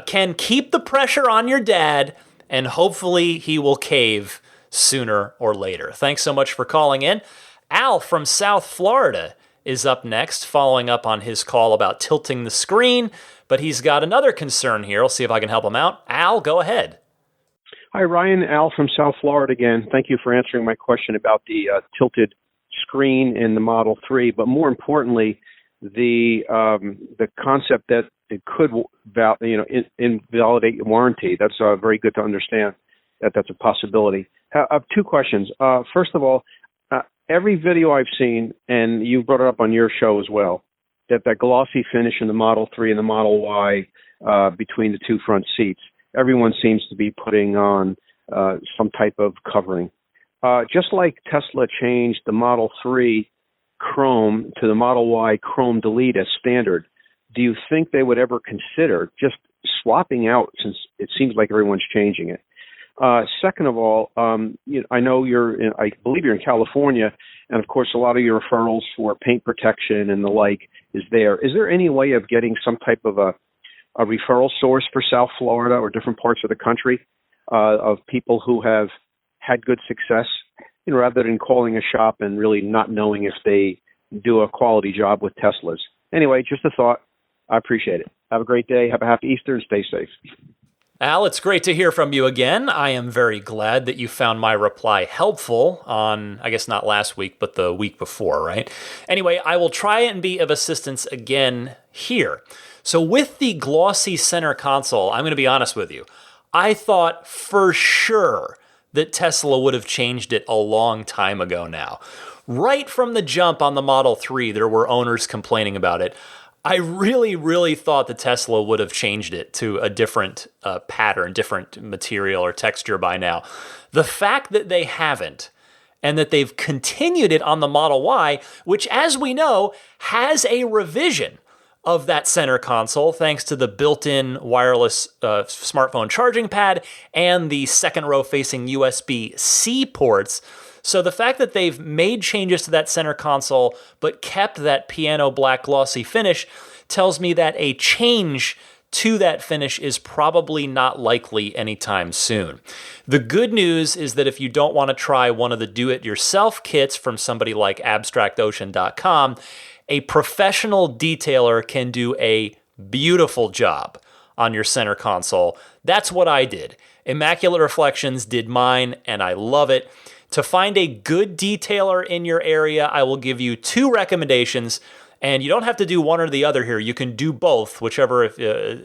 Ken, keep the pressure on your dad, and hopefully he will cave sooner or later. Thanks so much for calling in. Al from South Florida is up next, following up on his call about tilting the screen, but he's got another concern here. I'll see if I can help him out. Al, go ahead. Hi, Ryan. Al from South Florida again. Thank you for answering my question about the tilted screen in the Model 3, but more importantly, the concept that it could invalidate your warranty. That's very good to understand that that's a possibility. I have 2 questions. First of all, every video I've seen, and you brought it up on your show as well, that glossy finish in the Model 3 and the Model Y between the 2 front seats, everyone seems to be putting on some type of covering. Just like Tesla changed the Model 3 Chrome to the Model Y Chrome Delete as standard, do you think they would ever consider just swapping out, since it seems like everyone's changing it, Second of all, I know I believe you're in California, and of course a lot of your referrals for paint protection and the like is there. Is there any way of getting some type of a referral source for South Florida or different parts of the country of people who have had good success, rather than calling a shop and really not knowing if they do a quality job with Teslas? Anyway, just a thought. I appreciate it. Have a great day. Have a happy Easter and stay safe. Al, it's great to hear from you again. I am very glad that you found my reply helpful on, I guess not last week, but the week before, right? Anyway, I will try and be of assistance again here. So with the glossy center console, I'm going to be honest with you. I thought for sure that Tesla would have changed it a long time ago now. Right from the jump on the Model 3, there were owners complaining about it. I really, really thought that Tesla would have changed it to a different pattern, different material or texture by now. The fact that they haven't, and that they've continued it on the Model Y, which, as we know, has a revision of that center console thanks to the built-in wireless smartphone charging pad and the second row facing USB-C ports. So the fact that they've made changes to that center console but kept that piano black glossy finish tells me that a change to that finish is probably not likely anytime soon. The good news is that if you don't want to try one of the do-it-yourself kits from somebody like abstractocean.com, a professional detailer can do a beautiful job on your center console. That's what I did. Immaculate Reflections did mine, and I love it. To find a good detailer in your area, I will give you 2 recommendations, and you don't have to do one or the other here. You can do both, whichever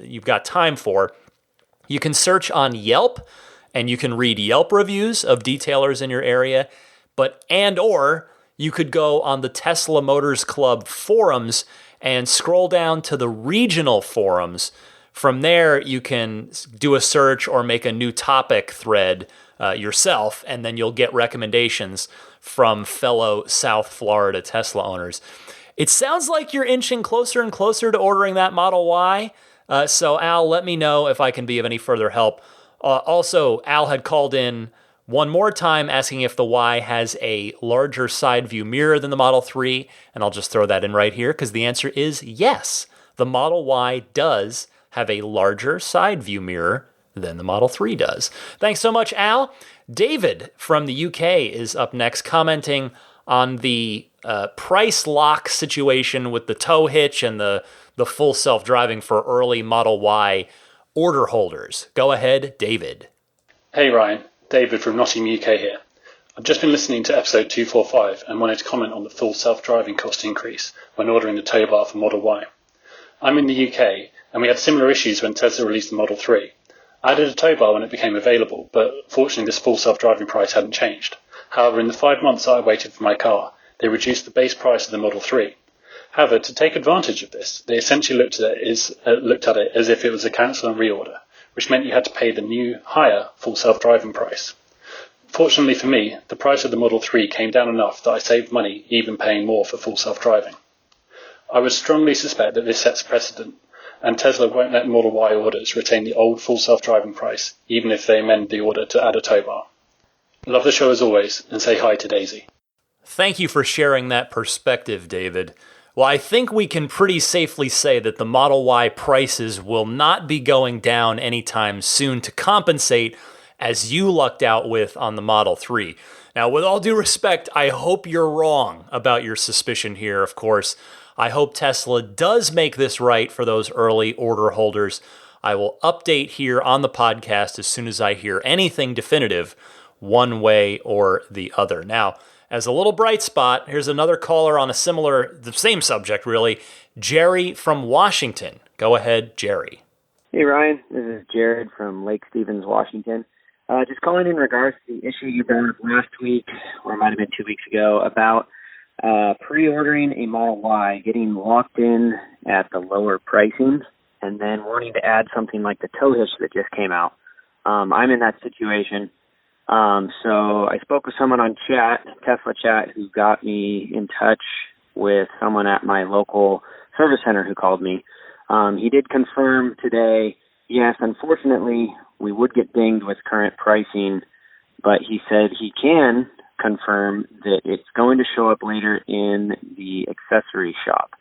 you've got time for. You can search on Yelp, and you can read Yelp reviews of detailers in your area, or you could go on the Tesla Motors Club forums and scroll down to the regional forums. From there, you can do a search or make a new topic thread yourself, and then you'll get recommendations from fellow South Florida Tesla owners. It sounds like you're inching closer and closer to ordering that Model Y. So Al, let me know if I can be of any further help. Also, Al had called in one more time asking if the Y has a larger side view mirror than the Model 3, and I'll just throw that in right here because the answer is yes. The Model Y does have a larger side view mirror than the Model 3 does. Thanks so much, Al. David from the UK is up next, commenting on the price lock situation with the tow hitch and the full self-driving for early Model Y order holders. Go ahead, David. Hey, Ryan. David from Nottingham, UK here. I've just been listening to episode 245 and wanted to comment on the full self-driving cost increase when ordering the tow bar for Model Y. I'm in the UK, and we had similar issues when Tesla released the Model 3. I added a tow bar when it became available, but fortunately this full self-driving price hadn't changed. However, in the 5 months that I waited for my car, they reduced the base price of the Model 3. However, to take advantage of this, they essentially looked at it as if it was a cancel and reorder, which meant you had to pay the new, higher, full self-driving price. Fortunately for me, the price of the Model 3 came down enough that I saved money even paying more for full self-driving. I would strongly suspect that this sets a precedent, and Tesla won't let Model Y orders retain the old full self-driving price, even if they amend the order to add a tow bar. Love the show as always, and say hi to Daisy. Thank you for sharing that perspective, David. Well, I think we can pretty safely say that the Model Y prices will not be going down anytime soon to compensate, as you lucked out with on the Model 3. Now, with all due respect, I hope you're wrong about your suspicion here, of course. I hope Tesla does make this right for those early order holders. I will update here on the podcast as soon as I hear anything definitive, one way or the other. Now, as a little bright spot, here's another caller on the same subject really, Jerry from Washington. Go ahead, Jerry. Hey, Ryan. This is Jared from Lake Stevens, Washington. Just calling in regards to the issue you brought up last week, or it might have been 2 weeks ago, about pre-ordering a Model Y, getting locked in at the lower pricing, and then wanting to add something like the tow hitch that just came out. I'm in that situation. So I spoke with someone on Tesla chat, who got me in touch with someone at my local service center who called me. He did confirm today, yes, unfortunately, we would get dinged with current pricing, but he said he can confirm that it's going to show up later in the accessory shop.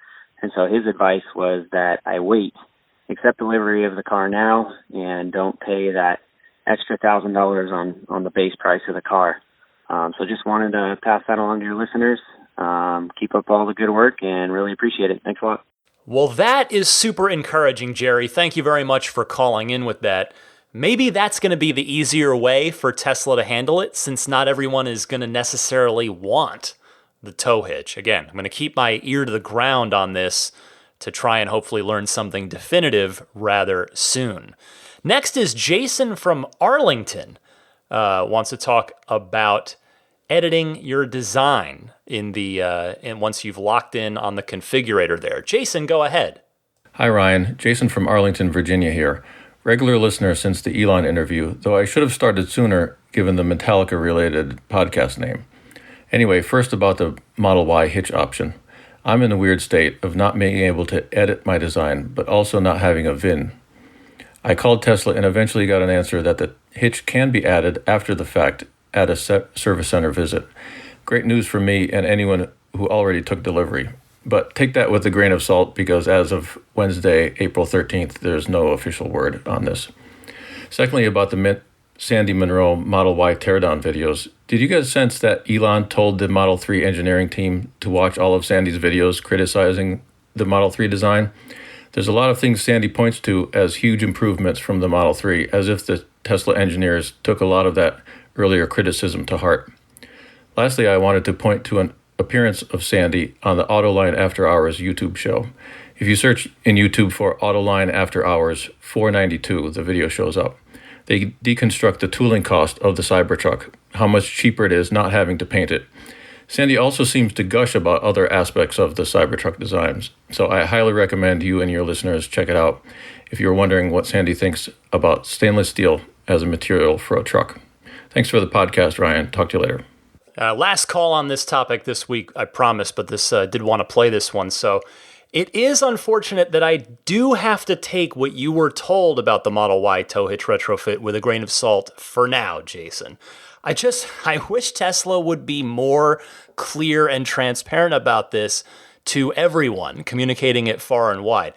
And so his advice was that I wait, accept delivery of the car now, and don't pay that extra $1,000 on the base price of the car. So just wanted to pass that along to your listeners. Keep up all the good work and really appreciate it. Thanks a lot. Well, that is super encouraging, Jerry. Thank you very much for calling in with that. Maybe that's going to be the easier way for Tesla to handle it, since not everyone is going to necessarily want the tow hitch. Again, I'm going to keep my ear to the ground on this to try and hopefully learn something definitive rather soon. Next is Jason from Arlington. Wants to talk about editing your design and once you've locked in on the configurator there. Jason, go ahead. Hi, Ryan. Jason from Arlington, Virginia here. Regular listener since the Elon interview, though I should have started sooner given the Metallica-related podcast name. Anyway, first about the Model Y hitch option. I'm in the weird state of not being able to edit my design, but also not having a VIN. I called Tesla and eventually got an answer that the hitch can be added after the fact at a service center visit. Great news for me and anyone who already took delivery. But take that with a grain of salt, because as of Wednesday, April 13th, there's no official word on this. Secondly, about the Sandy Munro Model Y teardown videos. Did you guys sense that Elon told the Model 3 engineering team to watch all of Sandy's videos criticizing the Model 3 design? There's a lot of things Sandy points to as huge improvements from the Model 3, as if the Tesla engineers took a lot of that earlier criticism to heart. Lastly, I wanted to point to an appearance of Sandy on the Autoline After Hours YouTube show. If you search in YouTube for Autoline After Hours 492, the video shows up. They deconstruct the tooling cost of the Cybertruck, how much cheaper it is not having to paint it. Sandy also seems to gush about other aspects of the Cybertruck designs, so I highly recommend you and your listeners check it out if you're wondering what Sandy thinks about stainless steel as a material for a truck. Thanks for the podcast, Ryan. Talk to you later. Last call on this topic this week, I promise, but this did want to play this one. So it is unfortunate that I do have to take what you were told about the Model Y tow hitch retrofit with a grain of salt for now, Jason. I wish Tesla would be more clear and transparent about this to everyone, communicating it far and wide.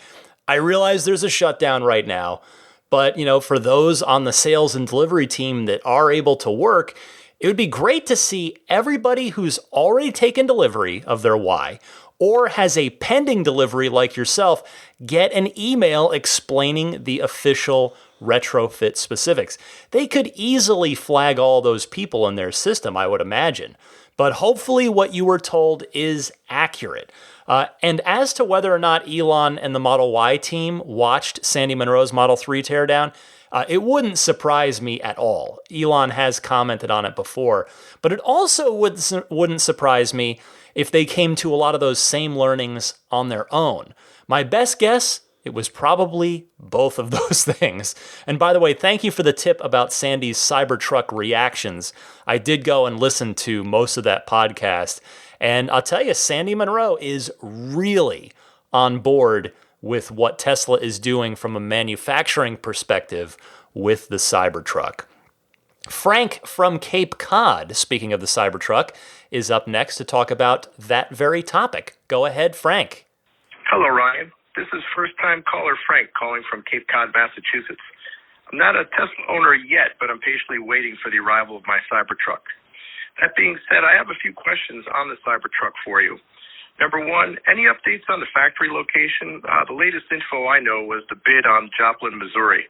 I realize there's a shutdown right now, but for those on the sales and delivery team that are able to work, it would be great to see everybody who's already taken delivery of their Y or has a pending delivery like yourself get an email explaining the official retrofit specifics. They could easily flag all those people in their system, I would imagine. But hopefully what you were told is accurate. And as to whether or not Elon and the Model Y team watched Sandy Munro's Model 3 teardown, it wouldn't surprise me at all. Elon has commented on it before, but it also wouldn't surprise me if they came to a lot of those same learnings on their own. My best guess, it was probably both of those things. And by the way, thank you for the tip about Sandy's Cybertruck reactions. I did go and listen to most of that podcast, and I'll tell you, Sandy Munro is really on board with what Tesla is doing from a manufacturing perspective with the Cybertruck. Frank from Cape Cod, speaking of the Cybertruck, is up next to talk about that very topic. Go ahead, Frank. Hello, Ryan. This is first-time caller Frank calling from Cape Cod, Massachusetts. I'm not a Tesla owner yet, but I'm patiently waiting for the arrival of my Cybertruck. That being said, I have a few questions on the Cybertruck for you. Number one, any updates on the factory location? The latest info I know was the bid on Joplin, Missouri.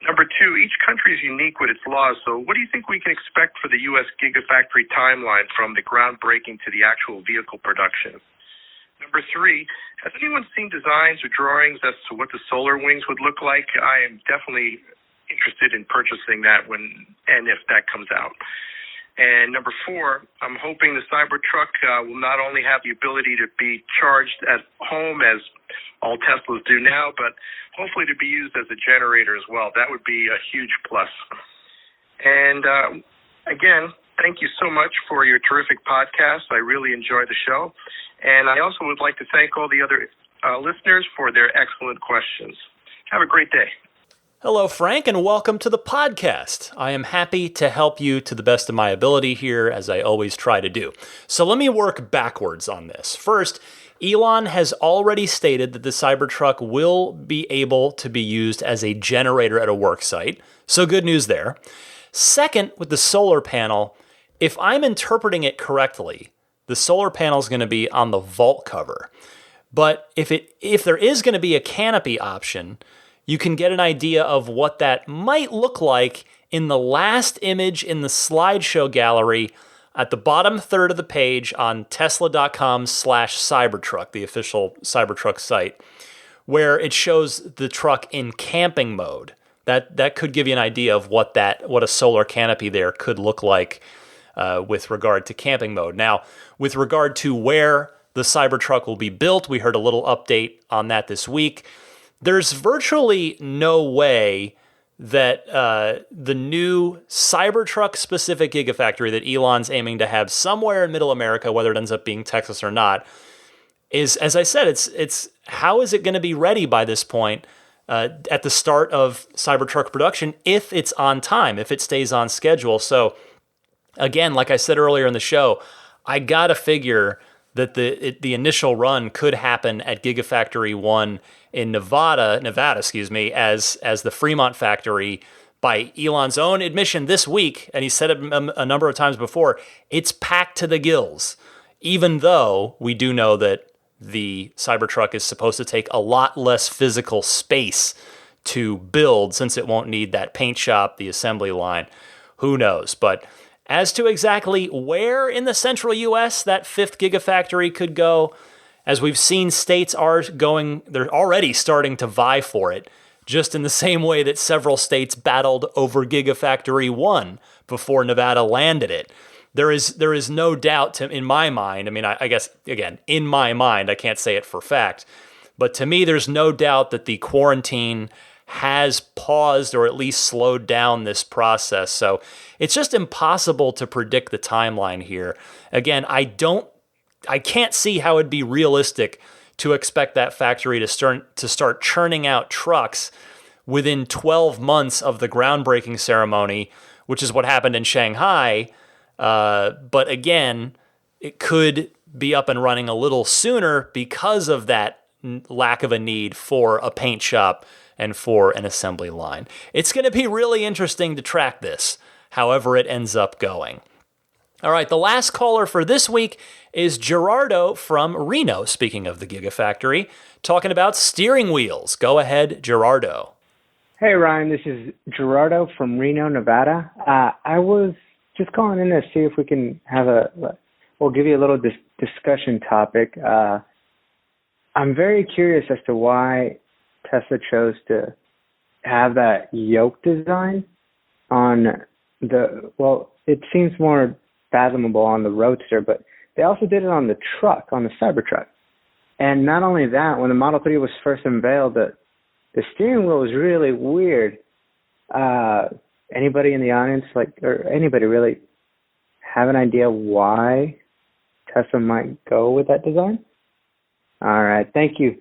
Number two, each country is unique with its laws, so what do you think we can expect for the U.S. Gigafactory timeline from the groundbreaking to the actual vehicle production? Number three, has anyone seen designs or drawings as to what the solar wings would look like? I am definitely interested in purchasing that when and if that comes out. And number four, I'm hoping the Cybertruck will not only have the ability to be charged at home as all Teslas do now, but hopefully to be used as a generator as well. That would be a huge plus. And again, thank you so much for your terrific podcast. I really enjoy the show. And I also would like to thank all the other listeners for their excellent questions. Have a great day. Hello, Frank, and welcome to the podcast. I am happy to help you to the best of my ability here, as I always try to do. So let me work backwards on this. First, Elon has already stated that the Cybertruck will be able to be used as a generator at a work site, so good news there. Second, with the solar panel, if I'm interpreting it correctly, the solar panel is going to be on the vault cover. But if there is going to be a canopy option, you can get an idea of what that might look like in the last image in the slideshow gallery at the bottom third of the page on tesla.com/Cybertruck, the official Cybertruck site, where it shows the truck in camping mode. That could give you an idea of what a solar canopy there could look like with regard to camping mode. Now, with regard to where the Cybertruck will be built, we heard a little update on that this week. There's virtually no way that the new Cybertruck-specific Gigafactory that Elon's aiming to have somewhere in Middle America, whether it ends up being Texas or not, is, as I said, it's how is it going to be ready by this point at the start of Cybertruck production if it's on time, if it stays on schedule. So, again, like I said earlier in the show, I got to figure that the initial run could happen at Gigafactory 1 in Nevada, as the Fremont factory. By Elon's own admission this week, and he said it a number of times before, it's packed to the gills, even though we do know that the Cybertruck is supposed to take a lot less physical space to build since it won't need that paint shop, the assembly line. Who knows? But as to exactly where in the central U.S. that fifth Gigafactory could go, as we've seen, states they're already starting to vie for it, just in the same way that several states battled over Gigafactory 1 before Nevada landed it. There is no doubt in my mind, I guess, again, in my mind, I can't say it for fact, but to me, there's no doubt that the quarantine has paused or at least slowed down this process. So it's just impossible to predict the timeline here. Again, I can't see how it'd be realistic to expect that factory to start churning out trucks within 12 months of the groundbreaking ceremony, which is what happened in Shanghai. But again, it could be up and running a little sooner because of that lack of a need for a paint shop and for an assembly line. It's going to be really interesting to track this, however it ends up going. All right, the last caller for this week is Gerardo from Reno, speaking of the Gigafactory, talking about steering wheels. Go ahead, Gerardo. Hey, Ryan, this is Gerardo from Reno, Nevada. I was just calling in to see if we can we'll give you a little discussion topic. I'm very curious as to why Tesla chose to have that yoke design on it seems more fathomable on the Roadster, but they also did it on the truck, on the Cybertruck. And not only that, when the Model 3 was first unveiled, the steering wheel was really weird. Anybody in the audience, or anybody really, have an idea why Tesla might go with that design? All right, thank you.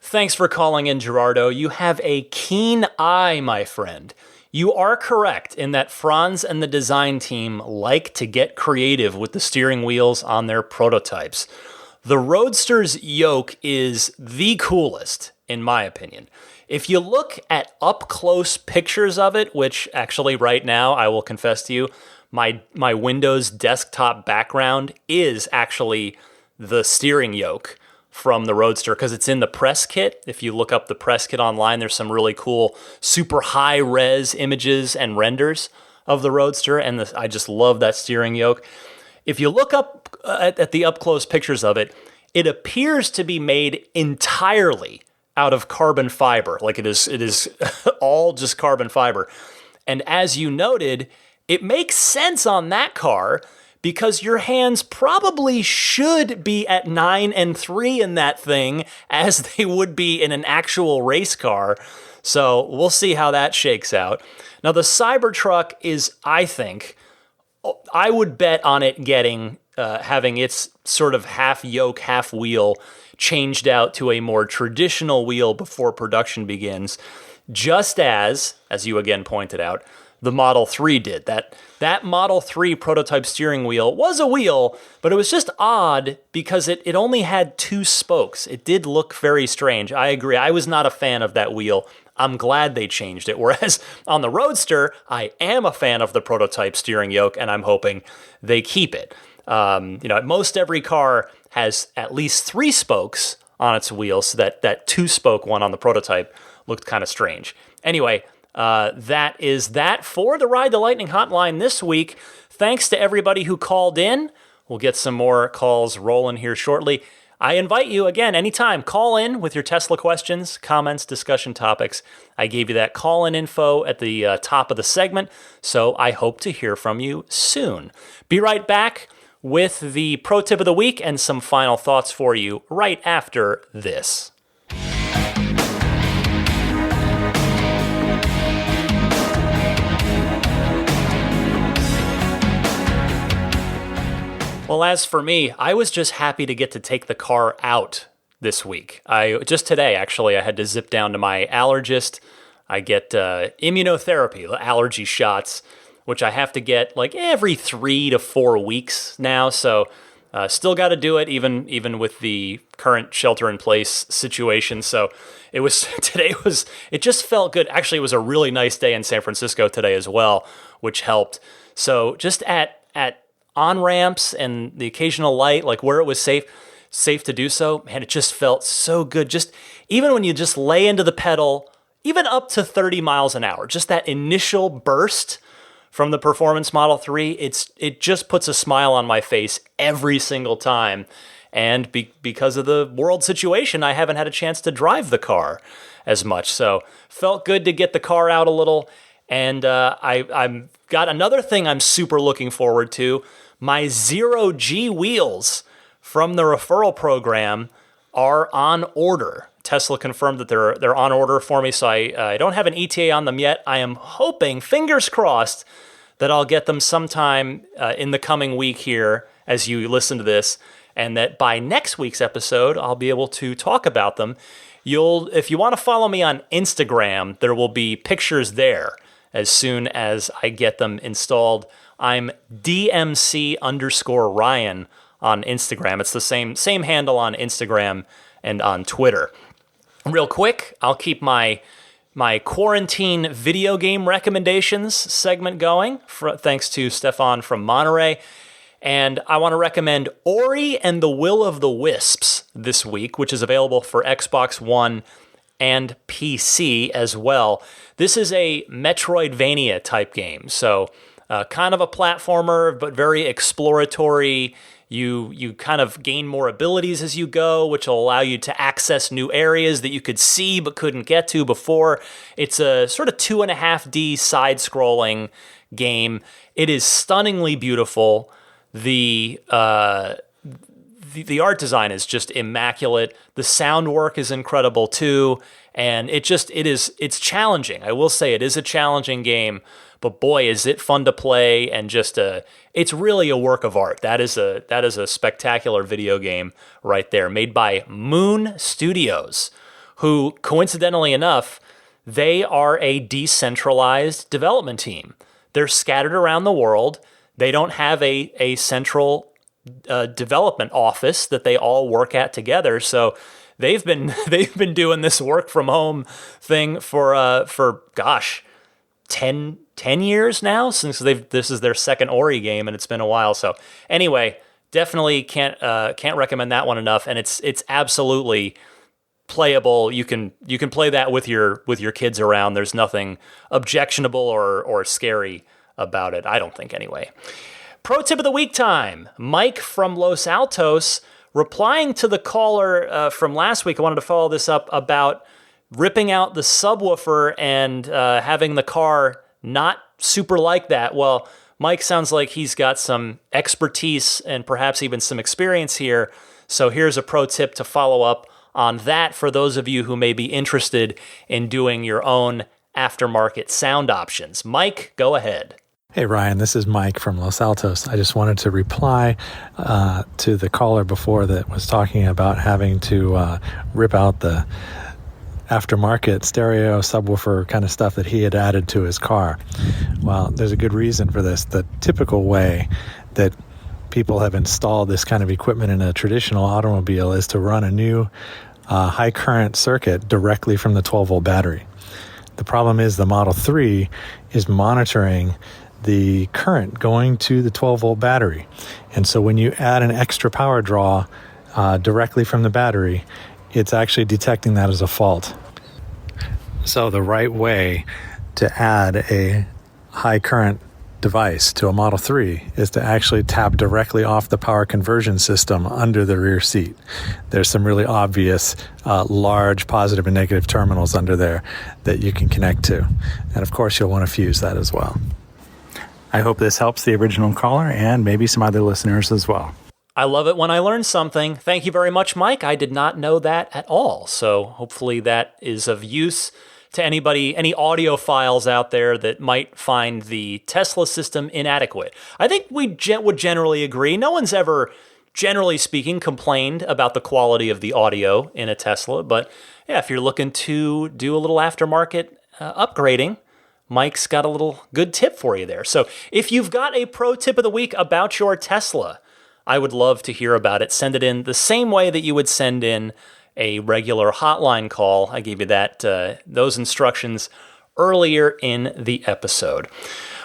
Thanks for calling in, Gerardo. You have a keen eye, my friend. You are correct in that Franz and the design team like to get creative with the steering wheels on their prototypes. The Roadster's yoke is the coolest, in my opinion. If you look at up-close pictures of it, which actually right now, I will confess to you, my Windows desktop background is actually the steering yoke from the Roadster, because it's in the press kit. If you look up the press kit online, there's some really cool, super high-res images and renders of the Roadster, and I just love that steering yoke. If you look up at the up-close pictures of it, it appears to be made entirely out of carbon fiber. Like it is all just carbon fiber. And as you noted, it makes sense on that car because your hands probably should be at 9 and 3 in that thing as they would be in an actual race car. So we'll see how that shakes out. Now the Cybertruck is, I would bet on it having its sort of half yoke, half wheel changed out to a more traditional wheel before production begins, just as you again pointed out, the Model 3 did. That Model 3 prototype steering wheel was a wheel, but it was just odd because it only had 2 spokes. It did look very strange. I agree. I was not a fan of that wheel. I'm glad they changed it. Whereas on the Roadster, I am a fan of the prototype steering yoke, and I'm hoping they keep it. Most every car has at least 3 spokes on its wheels, so that 2-spoke one on the prototype looked kind of strange. Anyway, that is that for the Ride the Lightning hotline this week. Thanks to everybody who called in. We'll get some more calls rolling here shortly. I invite you, again, anytime, call in with your Tesla questions, comments, discussion topics. I gave you that call-in info at the top of the segment, so I hope to hear from you soon. Be right back with the pro tip of the week and some final thoughts for you right after this. Well, as for me, I was just happy to get to take the car out this week. Just today, actually, I had to zip down to my allergist. I get immunotherapy, allergy shots, which I have to get like every 3 to 4 weeks now. So still got to do it, even with the current shelter-in-place situation. So it just felt good. Actually, it was a really nice day in San Francisco today as well, which helped. So just at on-ramps and the occasional light, like where it was safe to do so, man, it just felt so good. Just even when you just lay into the pedal, even up to 30 miles an hour, just that initial burst from the Performance Model 3, it just puts a smile on my face every single time. And because of the world situation, I haven't had a chance to drive the car as much. So felt good to get the car out a little. And I'm got another thing I'm super looking forward to. My 0G wheels from the referral program are on order. Tesla confirmed that they're on order for me, so I don't have an ETA on them yet. I am hoping, fingers crossed, that I'll get them sometime in the coming week here as you listen to this, and that by next week's episode, I'll be able to talk about them. If you want to follow me on Instagram, there will be pictures there as soon as I get them installed. I'm DMC_Ryan on Instagram. It's the same handle on Instagram and on Twitter. Real quick, I'll keep my quarantine video game recommendations segment going, thanks to Stefan from Monterey. And I want to recommend Ori and the Will of the Wisps this week, which is available for Xbox One and PC as well. This is a Metroidvania type game, so kind of a platformer, but very exploratory. You kind of gain more abilities as you go, which will allow you to access new areas that you could see but couldn't get to before. It's a sort of 2.5D side-scrolling game. It is stunningly beautiful. The art design is just immaculate. The sound work is incredible too, and it's challenging. I will say it is a challenging game, but boy, is it fun to play, and it's really a work of art. That is a spectacular video game right there, made by Moon Studios, who, coincidentally enough, they are a decentralized development team. They're scattered around the world. They don't have a central development office that they all work at together. So they've been doing this work from home thing for 10 years now, since this is their second Ori game, and it's been a while. So anyway, definitely can't recommend that one enough, and it's absolutely playable. You can play that with your kids around. There's nothing objectionable or scary about it, I don't think, anyway. Pro tip of the week time. Mike from Los Altos, replying to the caller from last week. I wanted to follow this up about ripping out the subwoofer and having the car not super like that. Well, Mike sounds like he's got some expertise and perhaps even some experience here. So here's a pro tip to follow up on that for those of you who may be interested in doing your own aftermarket sound options. Mike, go ahead. Hey, Ryan, this is Mike from Los Altos. I just wanted to reply to the caller before that was talking about having to rip out the aftermarket stereo subwoofer kind of stuff that he had added to his car. Well, there's a good reason for this. The typical way that people have installed this kind of equipment in a traditional automobile is to run a new high current circuit directly from the 12-volt battery. The problem is the Model 3 is monitoring the current going to the 12-volt battery. And so when you add an extra power draw directly from the battery, it's actually detecting that as a fault. So the right way to add a high current device to a Model 3 is to actually tap directly off the power conversion system under the rear seat. There's some really obvious large positive and negative terminals under there that you can connect to. And of course, you'll want to fuse that as well. I hope this helps the original caller and maybe some other listeners as well. I love it when I learn something. Thank you very much, Mike. I did not know that at all. So hopefully that is of use to anybody, any audiophiles out there that might find the Tesla system inadequate. I think we would generally agree. No one's ever, generally speaking, complained about the quality of the audio in a Tesla. But yeah, if you're looking to do a little aftermarket upgrading, Mike's got a little good tip for you there. So if you've got a pro tip of the week about your Tesla, I would love to hear about it. Send it in the same way that you would send in a regular hotline call. I gave you those instructions earlier in the episode.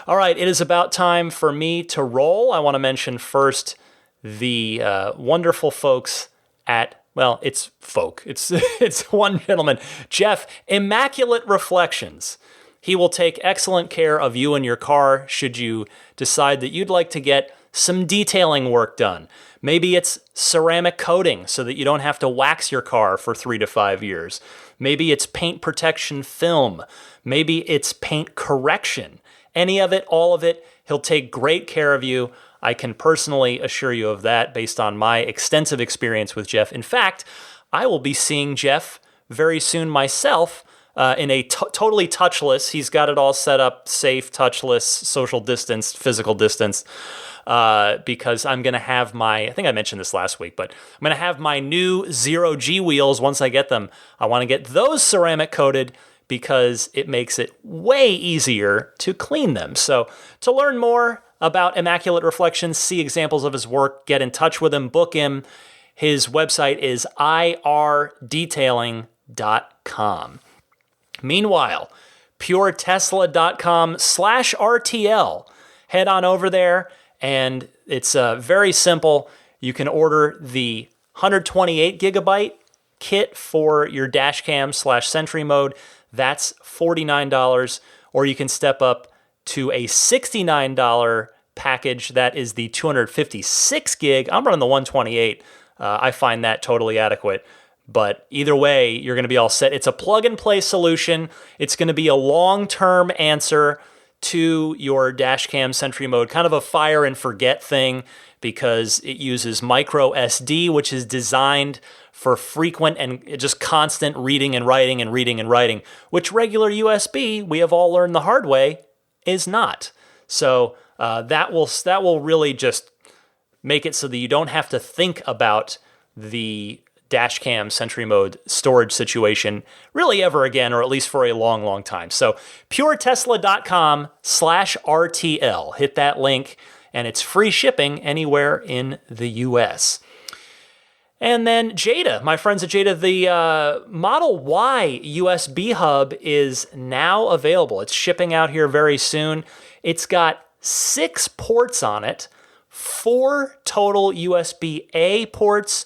All right, it is about time for me to roll. I want to mention first the wonderful folks at, well, it's folk. It's one gentleman, Jeff, Immaculate Reflections. He will take excellent care of you and your car should you decide that you'd like to get some detailing work done. Maybe it's ceramic coating so that you don't have to wax your car for 3 to 5 years. Maybe it's paint protection film. Maybe it's paint correction. Any of it, all of it, he'll take great care of you. I can personally assure you of that based on my extensive experience with Jeff. In fact, I will be seeing Jeff very soon myself in a totally touchless. He's got it all set up, safe, touchless, social distance, physical distance. Because I'm going to have I think I mentioned this last week, but I'm going to have my new 0G wheels once I get them. I want to get those ceramic coated because it makes it way easier to clean them. So to learn more about Immaculate Reflections, see examples of his work, get in touch with him, book him. His website is irdetailing.com. Meanwhile, puretesla.com/RTL. Head on over there. And it's very simple. You can order the 128 gigabyte kit for your dash cam /Sentry mode. That's $49. Or you can step up to a $69 package. That is the 256 gig. I'm running the 128. I find that totally adequate. But either way, you're going to be all set. It's a plug-and-play solution. It's going to be a long-term answer to your dashcam Sentry mode, kind of a fire and forget thing because it uses micro SD, which is designed for frequent and just constant reading and writing and reading and writing, which regular USB, we have all learned the hard way, is not. So that will really just make it so that you don't have to think about the dashcam Sentry mode storage situation really ever again, or at least for a long, long time. So puretesla.com/RTL. Hit that link and it's free shipping anywhere in the US. And then Jada, my friends at Jada, the Model Y USB hub is now available. It's shipping out here very soon. It's got 6 ports on it, 4 total USB-A ports,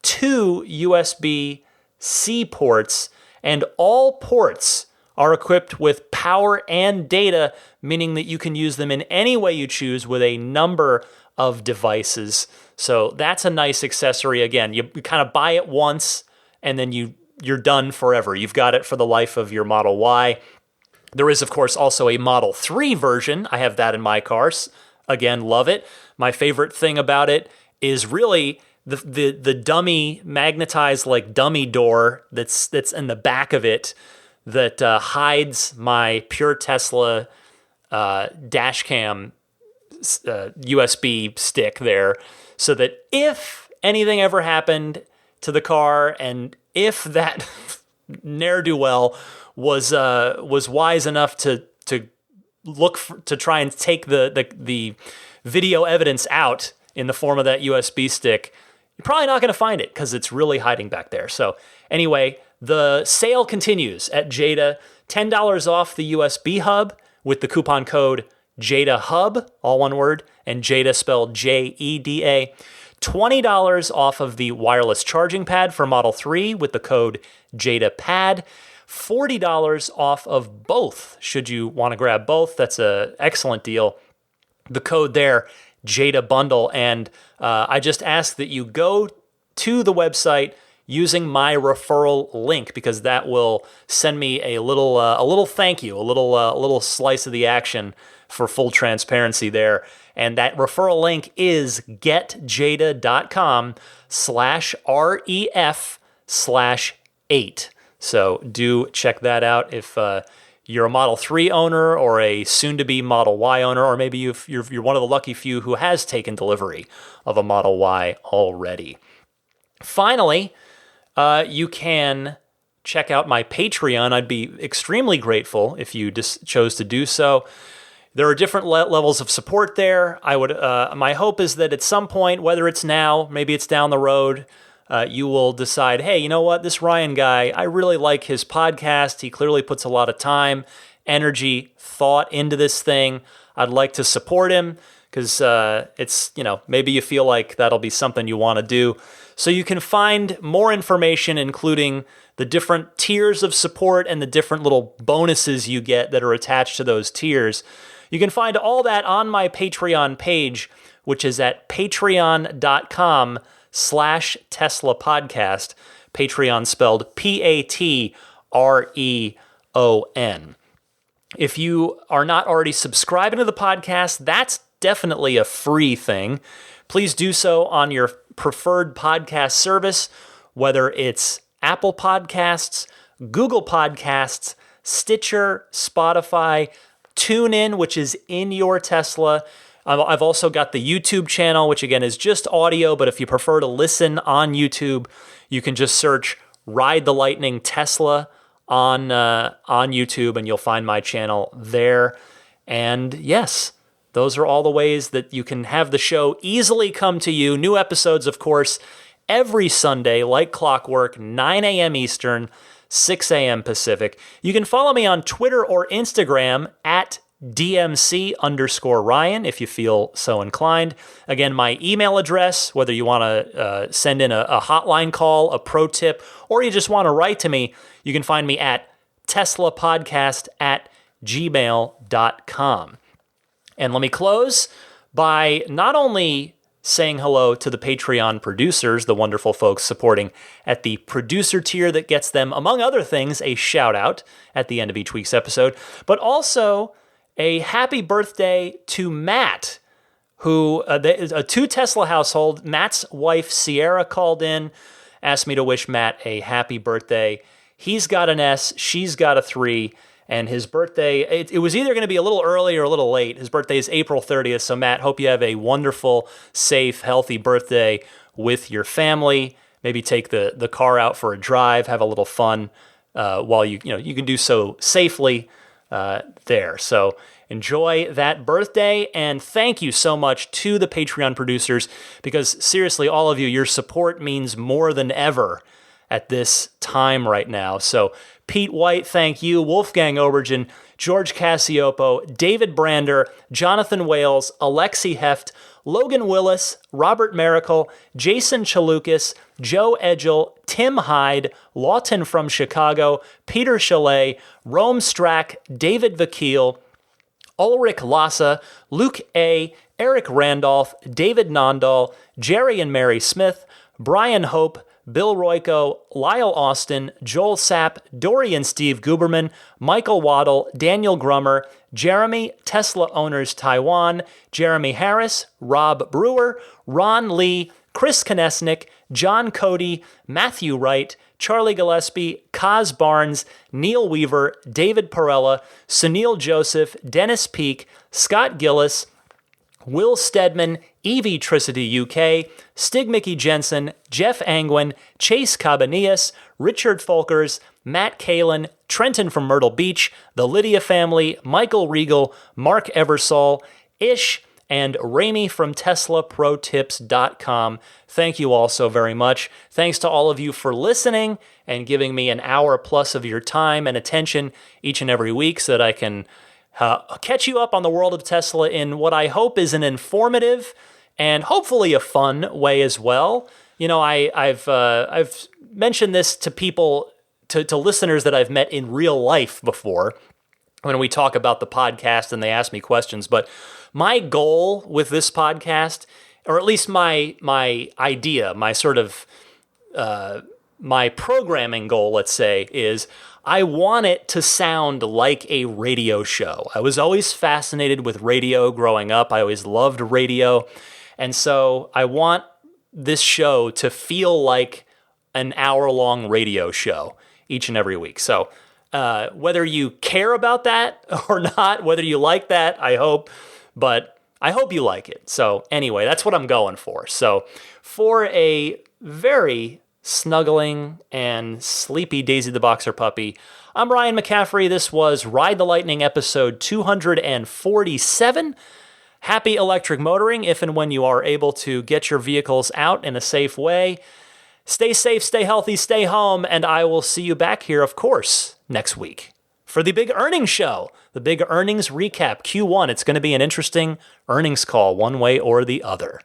2 USB-C ports, and all ports are equipped with power and data, meaning that you can use them in any way you choose with a number of devices. So that's a nice accessory. Again, you kind of buy it once and then you're done forever. You've got it for the life of your Model Y. There is, of course, also a Model 3 version. I have that in my car. Again, love it. My favorite thing about it is really the dummy magnetized like dummy door that's in the back of it that hides my Pure Tesla dash cam USB stick there, so that if anything ever happened to the car and if that ne'er-do-well was wise enough to to try and take the video evidence out in the form of that USB stick, you're probably not going to find it because it's really hiding back there. So anyway, the sale continues at Jada. $10 off the USB hub with the coupon code JADAHUB, all one word, and Jada spelled Jeda. $20 off of the wireless charging pad for Model 3 with the code JADAPAD. $40 off of both, should you want to grab both. That's an excellent deal. The code there, JADABUNDLE. And I just ask that you go to the website using my referral link, because that will send me a little thank you, a little slice of the action for full transparency there. And that referral link is getjada.com/REF/8. So do check that out if you're a Model 3 owner or a soon-to-be Model Y owner, or maybe you're one of the lucky few who has taken delivery of a Model Y already. Finally, you can check out my Patreon. I'd be extremely grateful if you just chose to do so. There are different levels of support there. My hope is that at some point, whether it's now, maybe it's down the road, you will decide, hey, you know what? This Ryan guy, I really like his podcast. He clearly puts a lot of time, energy, thought into this thing. I'd like to support him because it's, maybe you feel like that'll be something you want to do. So you can find more information, including the different tiers of support and the different little bonuses you get that are attached to those tiers. You can find all that on my Patreon page, which is at patreon.com/Tesla Podcast. Patreon spelled Patreon. If you are not already subscribing to the podcast, that's definitely a free thing. Please do so on your preferred podcast service, whether it's Apple Podcasts, Google Podcasts, Stitcher, Spotify, TuneIn, which is in your Tesla. I've also got the YouTube channel, which again is just audio, but if you prefer to listen on YouTube, you can just search Ride the Lightning Tesla on YouTube, and you'll find my channel there. And yes, those are all the ways that you can have the show easily come to you. New episodes, of course, every Sunday, like clockwork, 9 a.m. Eastern, 6 a.m. Pacific. You can follow me on Twitter or Instagram at DMC_Ryan if you feel so inclined. Again, my email address, whether you want to send in a hotline call, a pro tip, or you just want to write to me, you can find me at teslapodcast@gmail.com. And let me close by not only saying hello to the Patreon producers, the wonderful folks supporting at the producer tier that gets them, among other things, a shout out at the end of each week's episode, but also a happy birthday to Matt, who, a 2 Tesla household. Matt's wife, Sierra, called in, asked me to wish Matt a happy birthday. He's got an S, she's got a 3, and his birthday, it was either going to be a little early or a little late. His birthday is April 30th, so Matt, hope you have a wonderful, safe, healthy birthday with your family. Maybe take the car out for a drive, have a little fun while you can do so safely there. So enjoy that birthday, and thank you so much to the Patreon producers, because seriously, all of you, your support means more than ever at this time right now. So Pete White, thank you. Wolfgang Obergen, George Cassiopo, David Brander, Jonathan Wales, Alexi Heft, Logan Willis, Robert Miracle, Jason Chalukas, Joe Edgel, Tim Hyde, Lawton from Chicago, Peter Chalet, Rome Strack, David Vakil, Ulrich Lassa, Luke A., Eric Randolph, David Nondahl, Jerry and Mary Smith, Brian Hope, Bill Royko, Lyle Austin, Joel Sapp, Dorian Steve Guberman, Michael Waddle, Daniel Grummer, Jeremy, Tesla Owners Taiwan, Jeremy Harris, Rob Brewer, Ron Lee, Chris Konesnik, John Cody, Matthew Wright, Charlie Gillespie, Kaz Barnes, Neil Weaver, David Perella, Sunil Joseph, Dennis Peak, Scott Gillis, Will Stedman, Evie Tricity UK, Stig Mickey Jensen, Jeff Angwin, Chase Cabanillas, Richard Folkers, Matt Kalin, Trenton from Myrtle Beach, the Lydia family, Michael Regal, Mark Eversole, Ish, and Rami from TeslaProTips.com. Thank you all so very much. Thanks to all of you for listening and giving me an hour plus of your time and attention each and every week so that I can catch you up on the world of Tesla in what I hope is an informative and hopefully a fun way as well. You know, I've mentioned this to people, to listeners that I've met in real life before when we talk about the podcast and they ask me questions. But my goal with this podcast, or at least my idea, my sort of my programming goal, let's say, is I want it to sound like a radio show. I was always fascinated with radio growing up. I always loved radio. And so I want this show to feel like an hour-long radio show each and every week. So whether you care about that or not, whether you like that, I hope, but I hope you like it. So anyway, that's what I'm going for. So for a very snuggling and sleepy Daisy the Boxer puppy, I'm Ryan McCaffrey. This was Ride the Lightning episode 247. Happy electric motoring if and when you are able to get your vehicles out in a safe way. Stay safe, stay healthy, stay home, and I will see you back here, of course, next week for the big earnings show, the big earnings recap, Q1. It's going to be an interesting earnings call one way or the other.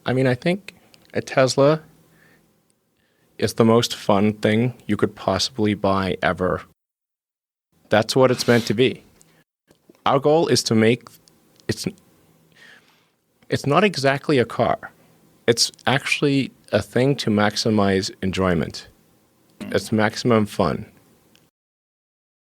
I mean, I think a Tesla is the most fun thing you could possibly buy ever. That's what it's meant to be. Our goal is to make it's not exactly a car. It's actually a thing to maximize enjoyment. It's maximum fun.